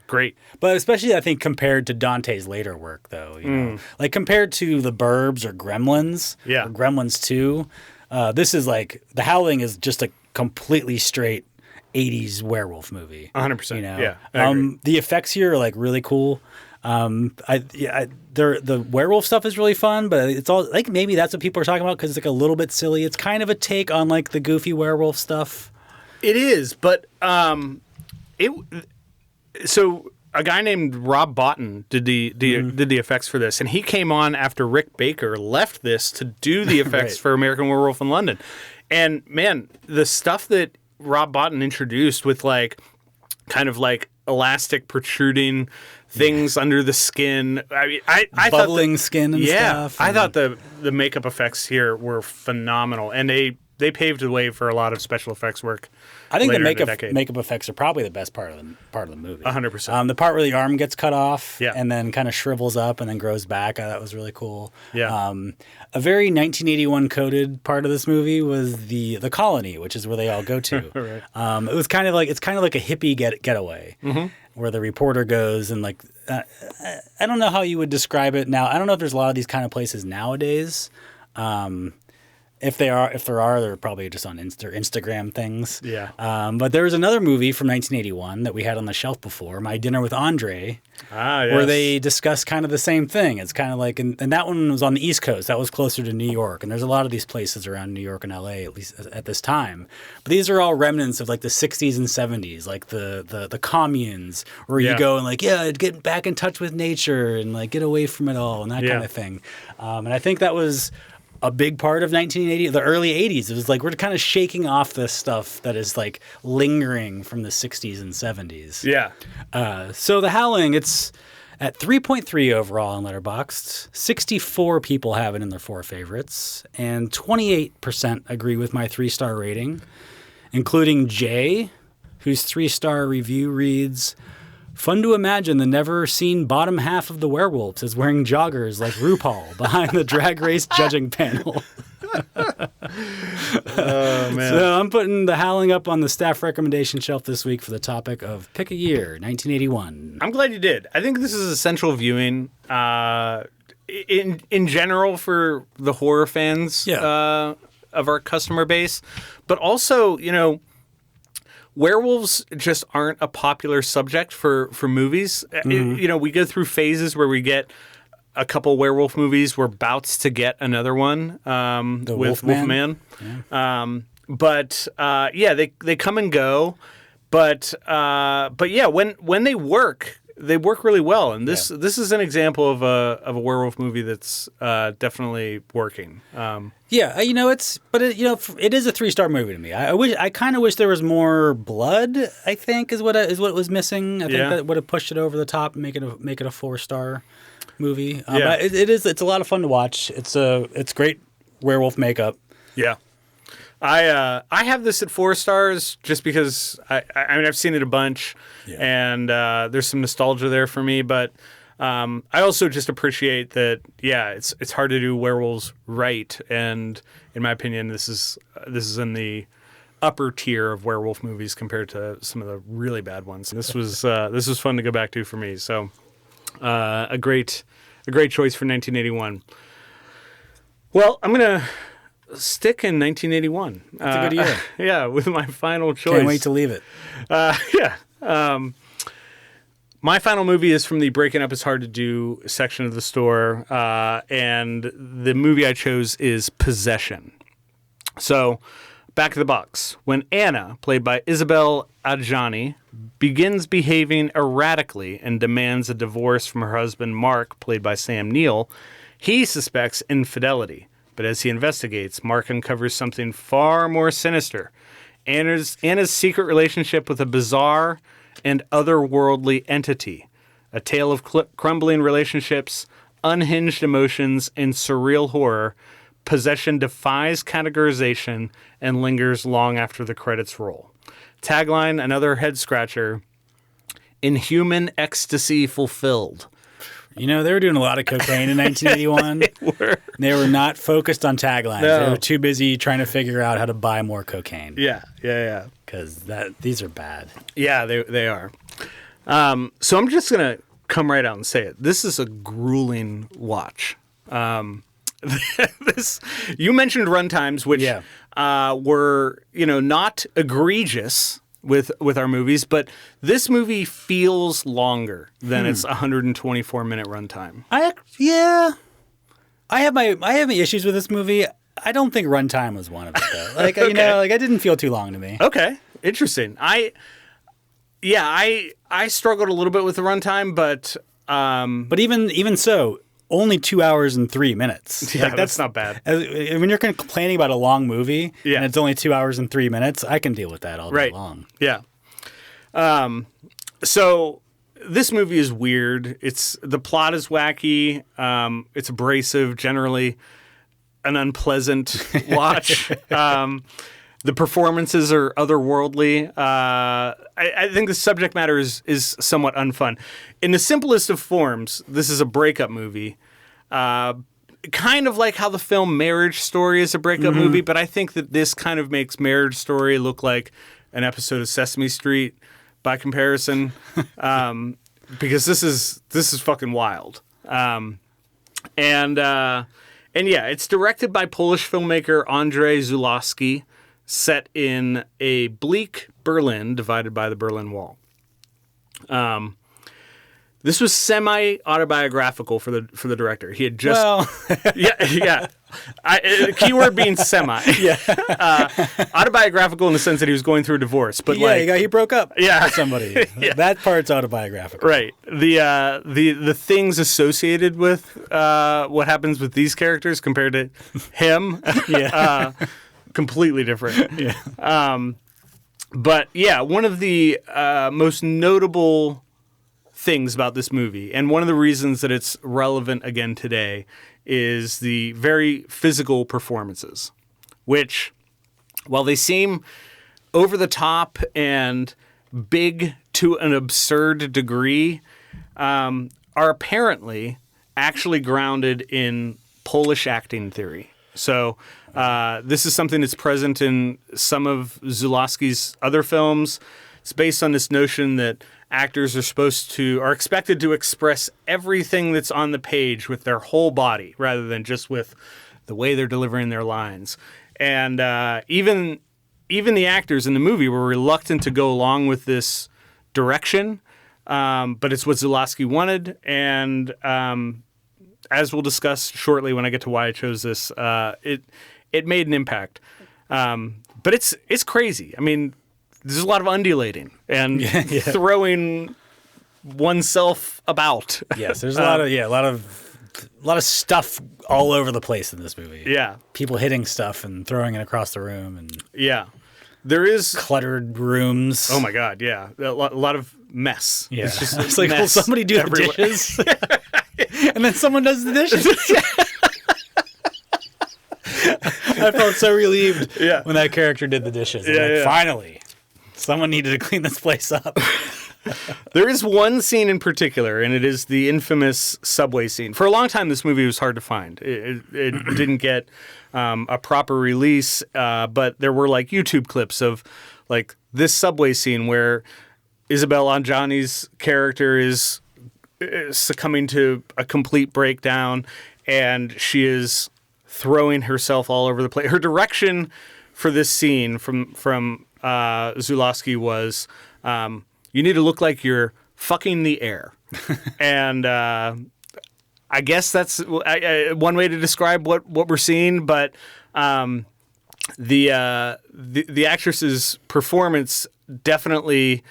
great. But especially, I think, compared to Dante's later work, though, like compared to The Burbs or Gremlins, or Gremlins 2, this is like, The Howling is just a completely straight 80s werewolf movie. 100%. Yeah. The effects here are like really cool. The werewolf stuff is really fun, but it's all like maybe that's what people are talking about because it's like a little bit silly. It's kind of a take on like the goofy werewolf stuff. It is, but so a guy named Robb Bottin did the effects for this, and he came on after Rick Baker left this to do the effects for American Werewolf in London. And man, the stuff that Robb Bottin introduced with like kind of like elastic protruding things under the skin. I mean, I bubbling skin and stuff. I thought the makeup effects here were phenomenal, and they they paved the way for a lot of special effects work. I think the later in the decade. makeup effects are probably the best part of the movie. 100%. The part where the arm gets cut off Yeah. and then kind of shrivels up and then grows back, that was really cool. Yeah. A very 1981 coded part of this movie was the colony, which is where they all go to. Right. It was kind of like a hippie getaway. Where the reporter goes and like I don't know how you would describe it now. I don't know if there's a lot of these kind of places nowadays. If there are, they're probably just on Instagram things. Yeah. But there was another movie from 1981 that we had on the shelf before, My Dinner with Andre, Yes. where they discuss kind of the same thing. It's kind of like, and that one was on the East Coast. That was closer to New York. And there's a lot of these places around New York and LA, at least at this time. But these are all remnants of like the 60s and 70s, like the communes where you go and like, get back in touch with nature and like get away from it all and that kind of thing. And I think that was a big part of 1980, the early 80s. It was like we're kind of shaking off this stuff that is like lingering from the 60s and 70s. Yeah. So The Howling, it's at 3.3 overall on Letterboxd. 64 people have it in their 4 favorites, and 28% agree with my 3-star rating, including Jay, whose 3-star review reads, "Fun to imagine the never-seen bottom half of the werewolves is wearing joggers like RuPaul behind the Drag Race judging panel." Oh, man. So I'm putting The Howling up on the staff recommendation shelf this week for the topic of Pick a Year, 1981. I'm glad you did. I think this is essential viewing in general for the horror fans of our customer base. But also, werewolves just aren't a popular subject for movies. We go through phases where we get a couple werewolf movies. We're about to get another one with Wolfman. Yeah. They come and go. But yeah, when they work really well. And this is an example of a werewolf movie that's definitely working. It is a 3-star movie to me. I kind of wish there was more blood. I think is what was missing. I think that would have pushed it over the top and make it a 4-star movie. But it's a lot of fun to watch. It's great werewolf makeup. Yeah. I have this at 4 stars just because I've seen it a bunch and there's some nostalgia there for me, but I also just appreciate that. Yeah, it's hard to do werewolves right, and in my opinion, this is in the upper tier of werewolf movies compared to some of the really bad ones. This was fun to go back to for me. So a great choice for 1981. Well, I'm gonna stick in 1981. That's a good year. Yeah, with my final choice. Can't wait to leave it. My final movie is from the Breaking Up is Hard to Do section of the store, and the movie I chose is Possession. So, back of the box. When Anna, played by Isabel Adjani, begins behaving erratically and demands a divorce from her husband Mark, played by Sam Neill, he suspects infidelity. But as he investigates, Mark uncovers something far more sinister. Anna's secret relationship with a bizarre and otherworldly entity. A tale of crumbling relationships, unhinged emotions, and surreal horror. Possession defies categorization and lingers long after the credits roll. Tagline, another head-scratcher, inhuman ecstasy fulfilled. They were doing a lot of cocaine in 1981. They were not focused on taglines. No. They were too busy trying to figure out how to buy more cocaine. Yeah. Because these are bad. Yeah, they are. So I'm just going to come right out and say it. This is a grueling watch. You mentioned runtimes, which were not egregious with our movies, but this movie feels longer than its 124-minute runtime. I have my issues with this movie. I don't think runtime was one of it though. Like I didn't feel too long to me. Okay, interesting. I struggled a little bit with the runtime, but even so, only 2 hours and 3 minutes. Yeah, that's not bad. When you're complaining about a long movie and it's only 2 hours and 3 minutes, I can deal with that all day long. Yeah. So this movie is weird. The plot is wacky. It's abrasive generally. an unpleasant watch. The performances are otherworldly. I think the subject matter is somewhat unfun. In the simplest of forms, this is a breakup movie. Kind of like how the film Marriage Story is a breakup movie, but I think that this kind of makes Marriage Story look like an episode of Sesame Street by comparison, because this is fucking wild. And yeah, it's directed by Polish filmmaker Andrzej Zulawski, set in a bleak Berlin divided by the Berlin Wall. This was semi-autobiographical for the director. He had just yeah. Keyword being semi. Yeah. Autobiographical in the sense that he was going through a divorce, but he broke up. Yeah. With somebody. Yeah. That part's autobiographical. Right. The things associated with what happens with these characters compared to him, completely different. Yeah. But yeah, one of the most notable things about this movie, and one of the reasons that it's relevant again today, is the very physical performances, which, while they seem over the top and big to an absurd degree, are apparently actually grounded in Polish acting theory. So this is something that's present in some of Zulawski's other films. It's based on this notion that actors are expected to express everything that's on the page with their whole body rather than just with the way they're delivering their lines. And even the actors in the movie were reluctant to go along with this direction, but it's what Zulawski wanted. And as we'll discuss shortly when I get to why I chose this, it made an impact. But it's crazy. I mean, there's a lot of undulating and throwing oneself about. Yes, there's a lot of stuff all over the place in this movie. Yeah, people hitting stuff and throwing it across the room, and there is cluttered rooms. Oh my god, yeah, a lot of mess. Yeah, it's like, will somebody do everywhere. The dishes? And then someone does the dishes. I felt so relieved when that character did the dishes. Finally. Someone needed to clean this place up. There is one scene in particular, and it is the infamous subway scene. For a long time, this movie was hard to find. It didn't get a proper release, but there were like YouTube clips of like this subway scene where Isabelle Adjani's character is succumbing to a complete breakdown, and she is throwing herself all over the place. Her direction for this scene from Zulawski was, you need to look like you're fucking the air. And I guess that's one way to describe what we're seeing, but the actress's performance definitely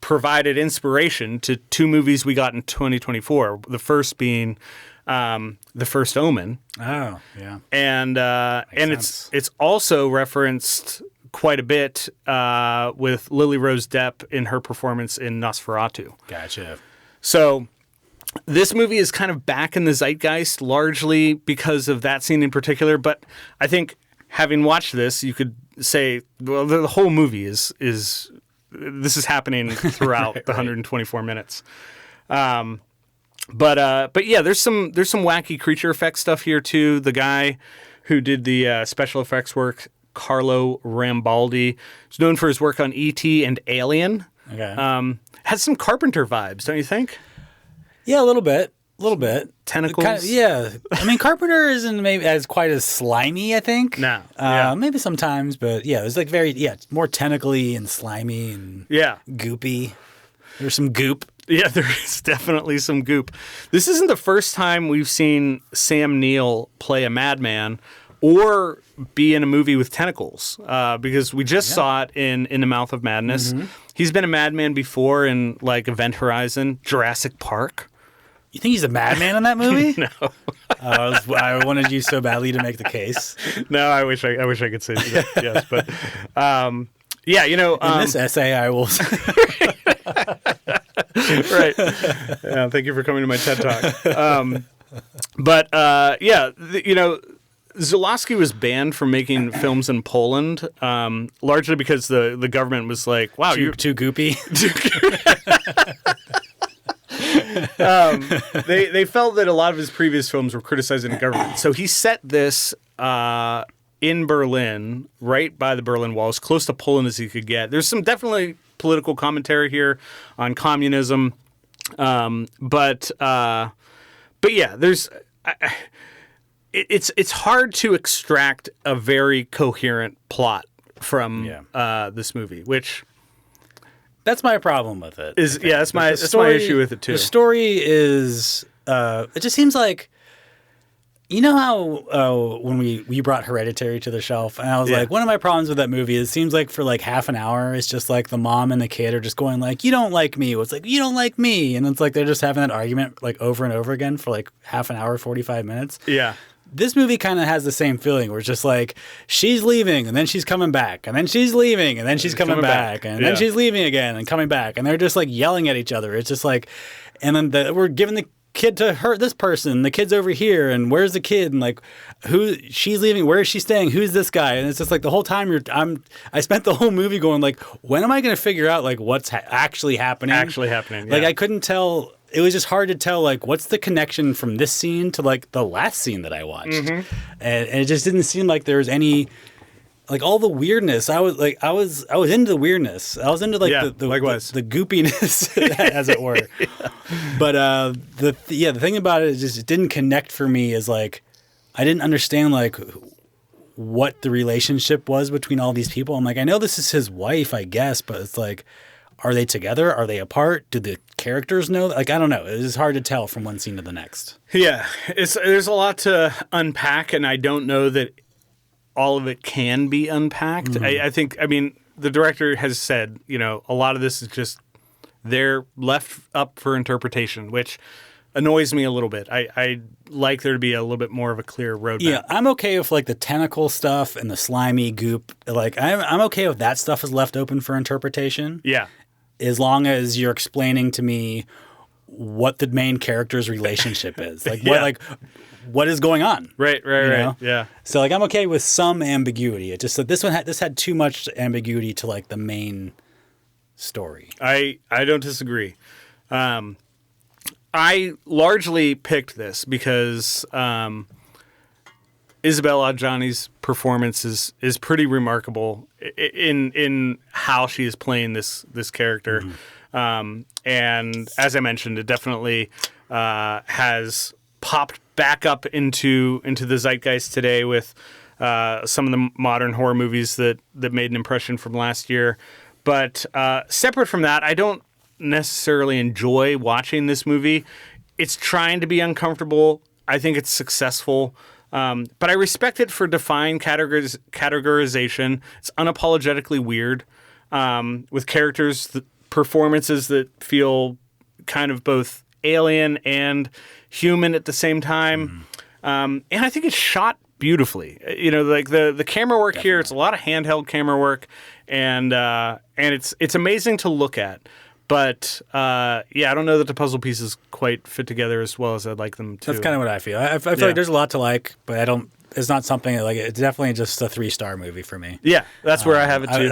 provided inspiration to two movies we got in 2024. The first being The First Omen. Oh, yeah. And it's also referenced quite a bit with Lily Rose Depp in her performance in Nosferatu. Gotcha. So this movie is kind of back in the zeitgeist largely because of that scene in particular. But I think having watched this, you could say, well, the whole movie is this is happening throughout the 124 minutes. But yeah, there's some wacky creature effect stuff here too. The guy who did the special effects work, Carlo Rambaldi, is known for his work on E.T. and Alien. Okay. Has some Carpenter vibes, don't you think? Yeah, a little bit. Tentacles. Kind of, yeah. I mean, Carpenter isn't maybe as quite as slimy, I think. No. Maybe sometimes, but yeah, it was like more tentacly and slimy and goopy. There's some goop. Yeah, there is definitely some goop. This isn't the first time we've seen Sam Neill play a madman or be in a movie with tentacles, because we just saw it in The Mouth of Madness. Mm-hmm. He's been a madman before in like Event Horizon, Jurassic Park. You think he's a madman in that movie? No. I wanted you so badly to make the case. No, I wish I could say that. Yes, but yeah, you know, in this essay, I will. Right. Yeah, thank you for coming to my TED Talk. But yeah, you know, Zulawski was banned from making films in Poland, largely because the government was like, "Wow, you're too goopy." They felt that a lot of his previous films were criticizing the government, so he set this in Berlin, right by the Berlin Wall, as close to Poland as he could get. There's some definitely political commentary here on communism, but yeah, there's. It's hard to extract a very coherent plot from this movie, which that's my problem with it. That's my issue with it too. The story is it just seems like, you know how when we brought Hereditary to the shelf, and I was like, one of my problems with that movie is it seems like for like half an hour it's just like the mom and the kid are just going like, you don't like me. It's like, you don't like me, and it's like they're just having that argument like over and over again for like half an hour, 45 minutes. Yeah. This movie kind of has the same feeling where it's just like she's leaving and then she's coming back and then she's leaving and then she's coming back and then she's leaving again and coming back, and they're just like yelling at each other. It's just like, and then we're giving the kid to hurt this person, the kid's over here, and where's the kid, and like she's leaving, where is she staying, who's this guy, and it's just like the whole time I spent the whole movie going like, when am I going to figure out like what's actually happening? Like I couldn't tell. It was just hard to tell, like, what's the connection from this scene to, like, the last scene that I watched. And it just didn't seem like there was any, like, all the weirdness. I was into the weirdness. I was into, like, the goopiness, as it were. But the thing about it is just it didn't connect for me as, like, I didn't understand, like, what the relationship was between all these people. I'm like, I know this is his wife, I guess, but it's like, are they together? Are they apart? Do the characters know? Like, I don't know. It's hard to tell from one scene to the next. Yeah, there's a lot to unpack, and I don't know that all of it can be unpacked. I think, the director has said, a lot of this is just they're left up for interpretation, which annoys me a little bit. I like there to be a little bit more of a clear roadmap. Yeah, I'm okay with like the tentacle stuff and the slimy goop. Like, I'm okay if that stuff is left open for interpretation. Yeah. As long as you're explaining to me what the main character's relationship is. Like, what is going on? Right. Yeah. So, like, I'm okay with some ambiguity. It just that this had too much ambiguity to, like, the main story. I don't disagree. I largely picked this because Isabelle Adjani's performance is pretty remarkable in how she is playing this character. And as I mentioned, it definitely has popped back up into the zeitgeist today with some of the modern horror movies that made an impression from last year. But separate from that, I don't necessarily enjoy watching this movie. It's trying to be uncomfortable. I think it's successful. But I respect it for defying categorization. It's unapologetically weird, with characters, performances that feel kind of both alien and human at the same time. And I think it's shot beautifully. Like the camera work here, it's a lot of handheld camera work, and it's amazing to look at. But, I don't know that the puzzle pieces quite fit together as well as I'd like them to. That's kind of what I feel. I feel like there's a lot to like, but it's not something that, like, it's definitely just a 3-star movie for me. Yeah, that's where I have it too.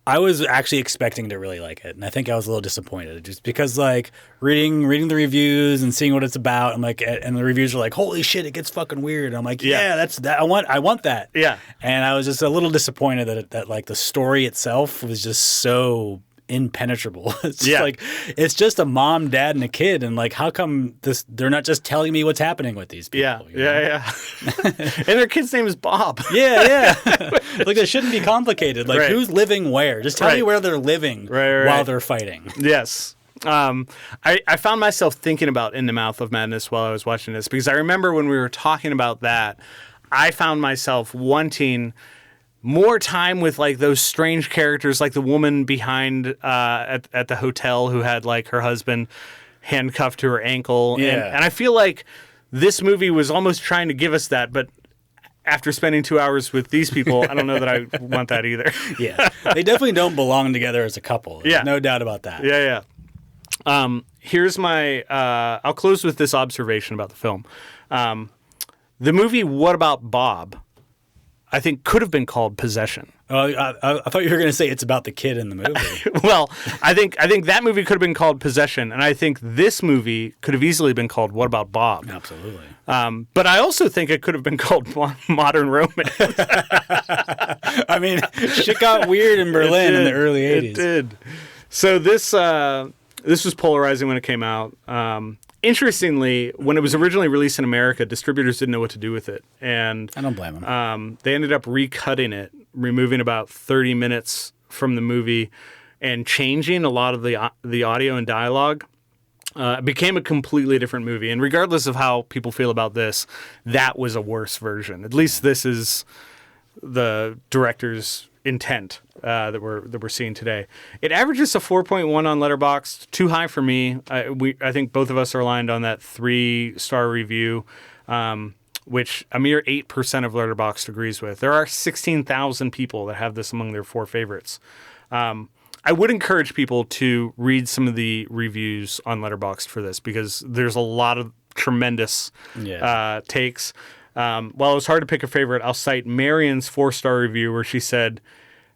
I was actually expecting to really like it, and I think I was a little disappointed just because, like, reading the reviews and seeing what it's about, I'm like, and the reviews are like, holy shit, it gets fucking weird. And I'm like, yeah, that's that. I want that. Yeah. And I was just a little disappointed that like the story itself was just so impenenetrable. It's just like, it's just a mom, dad, and a kid, and like, how come they're not just telling me what's happening with these people? Yeah. And their kid's name is Bob. Yeah. Like, it shouldn't be complicated. Like, who's living where? Just tell me where they're living while they're fighting. Yes. I found myself thinking about In the Mouth of Madness while I was watching this, because I remember when we were talking about that, I found myself wanting more time with, like, those strange characters, like the woman behind at the hotel who had, like, her husband handcuffed to her ankle. Yeah. And I feel like this movie was almost trying to give us that, but after spending 2 hours with these people, I don't know that I want that either. Yeah. They definitely don't belong together as a couple. There's no doubt about that. Yeah. Here's my... I'll close with this observation about the film. The movie What About Bob, I think, could have been called Possession. Oh, I thought you were going to say it's about the kid in the movie. Well, I think that movie could have been called Possession, and I think this movie could have easily been called What About Bob? Absolutely. But I also think it could have been called Modern Romance. I mean, shit got weird in Berlin in the early 80s. It did. So this was polarizing when it came out. Interestingly, when it was originally released in America, distributors didn't know what to do with it. And I don't blame them. They ended up recutting it, removing about 30 minutes from the movie and changing a lot of the audio and dialogue. It became a completely different movie. And regardless of how people feel about this, that was a worse version. At least this is the director's intent that we're seeing today. It averages a 4.1 on Letterboxd, too high for me. I think both of us are aligned on that 3-star review, which a mere 8% of Letterboxd agrees with. There are 16,000 people that have this among their 4 favorites. I would encourage people to read some of the reviews on Letterboxd for this because there's a lot of tremendous takes. While it was hard to pick a favorite, I'll cite Marion's 4-star review where she said,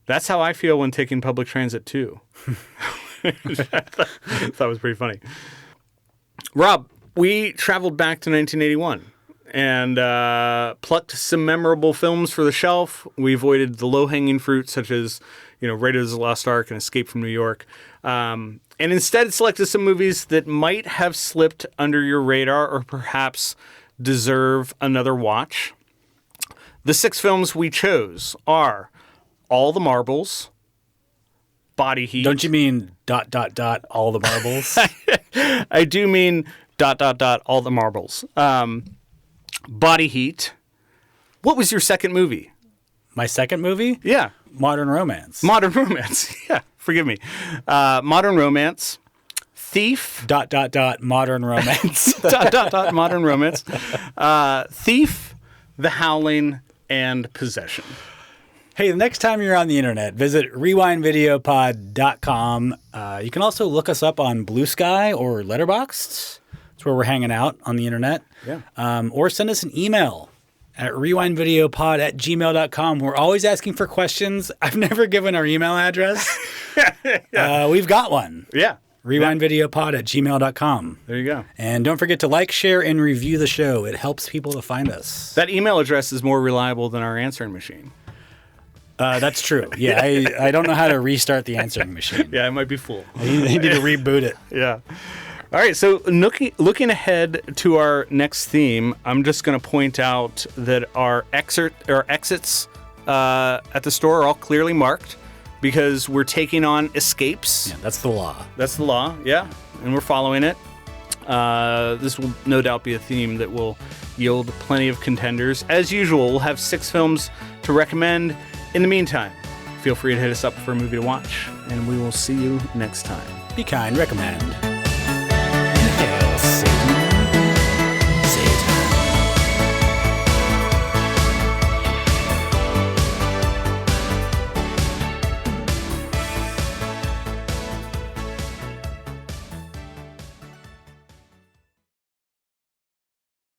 "That's how I feel when taking public transit too." That was pretty funny. Rob, we traveled back to 1981 and plucked some memorable films for the shelf. We avoided the low-hanging fruit such as, Raiders of the Lost Ark and Escape from New York. And instead selected some movies that might have slipped under your radar or perhaps deserve another watch. The 6 films we chose are All the Marbles, Body Heat. Don't you mean ... all the marbles? I do mean ... all the marbles. Body Heat. What was your second movie? My second movie? Yeah. Modern Romance. Modern Romance. Yeah, forgive me. Modern Romance. Thief. ... Modern Romance. ... Modern Romance. Thief, The Howling, and Possession. Hey, the next time you're on the internet, visit rewindvideopod.com. You can also look us up on Blue Sky or Letterboxd. That's where we're hanging out on the internet. Yeah. Or send us an email at rewindvideopod@gmail.com. We're always asking for questions. I've never given our email address. We've got one. Yeah. rewindvideopod@gmail.com. There you go. And don't forget to like, share, and review the show. It helps people to find us. That email address is more reliable than our answering machine. That's true. Yeah, I don't know how to restart the answering machine. Yeah, it might be full. You need to reboot it. Yeah. All right, so looking ahead to our next theme, I'm just going to point out that our exits at the store are all clearly marked because we're taking on escapes. Yeah, that's the law. That's the law, yeah, and we're following it. This will no doubt be a theme that will yield plenty of contenders. As usual, we'll have 6 films to recommend. In the meantime, feel free to hit us up for a movie to watch, and we will see you next time. Be kind, recommend.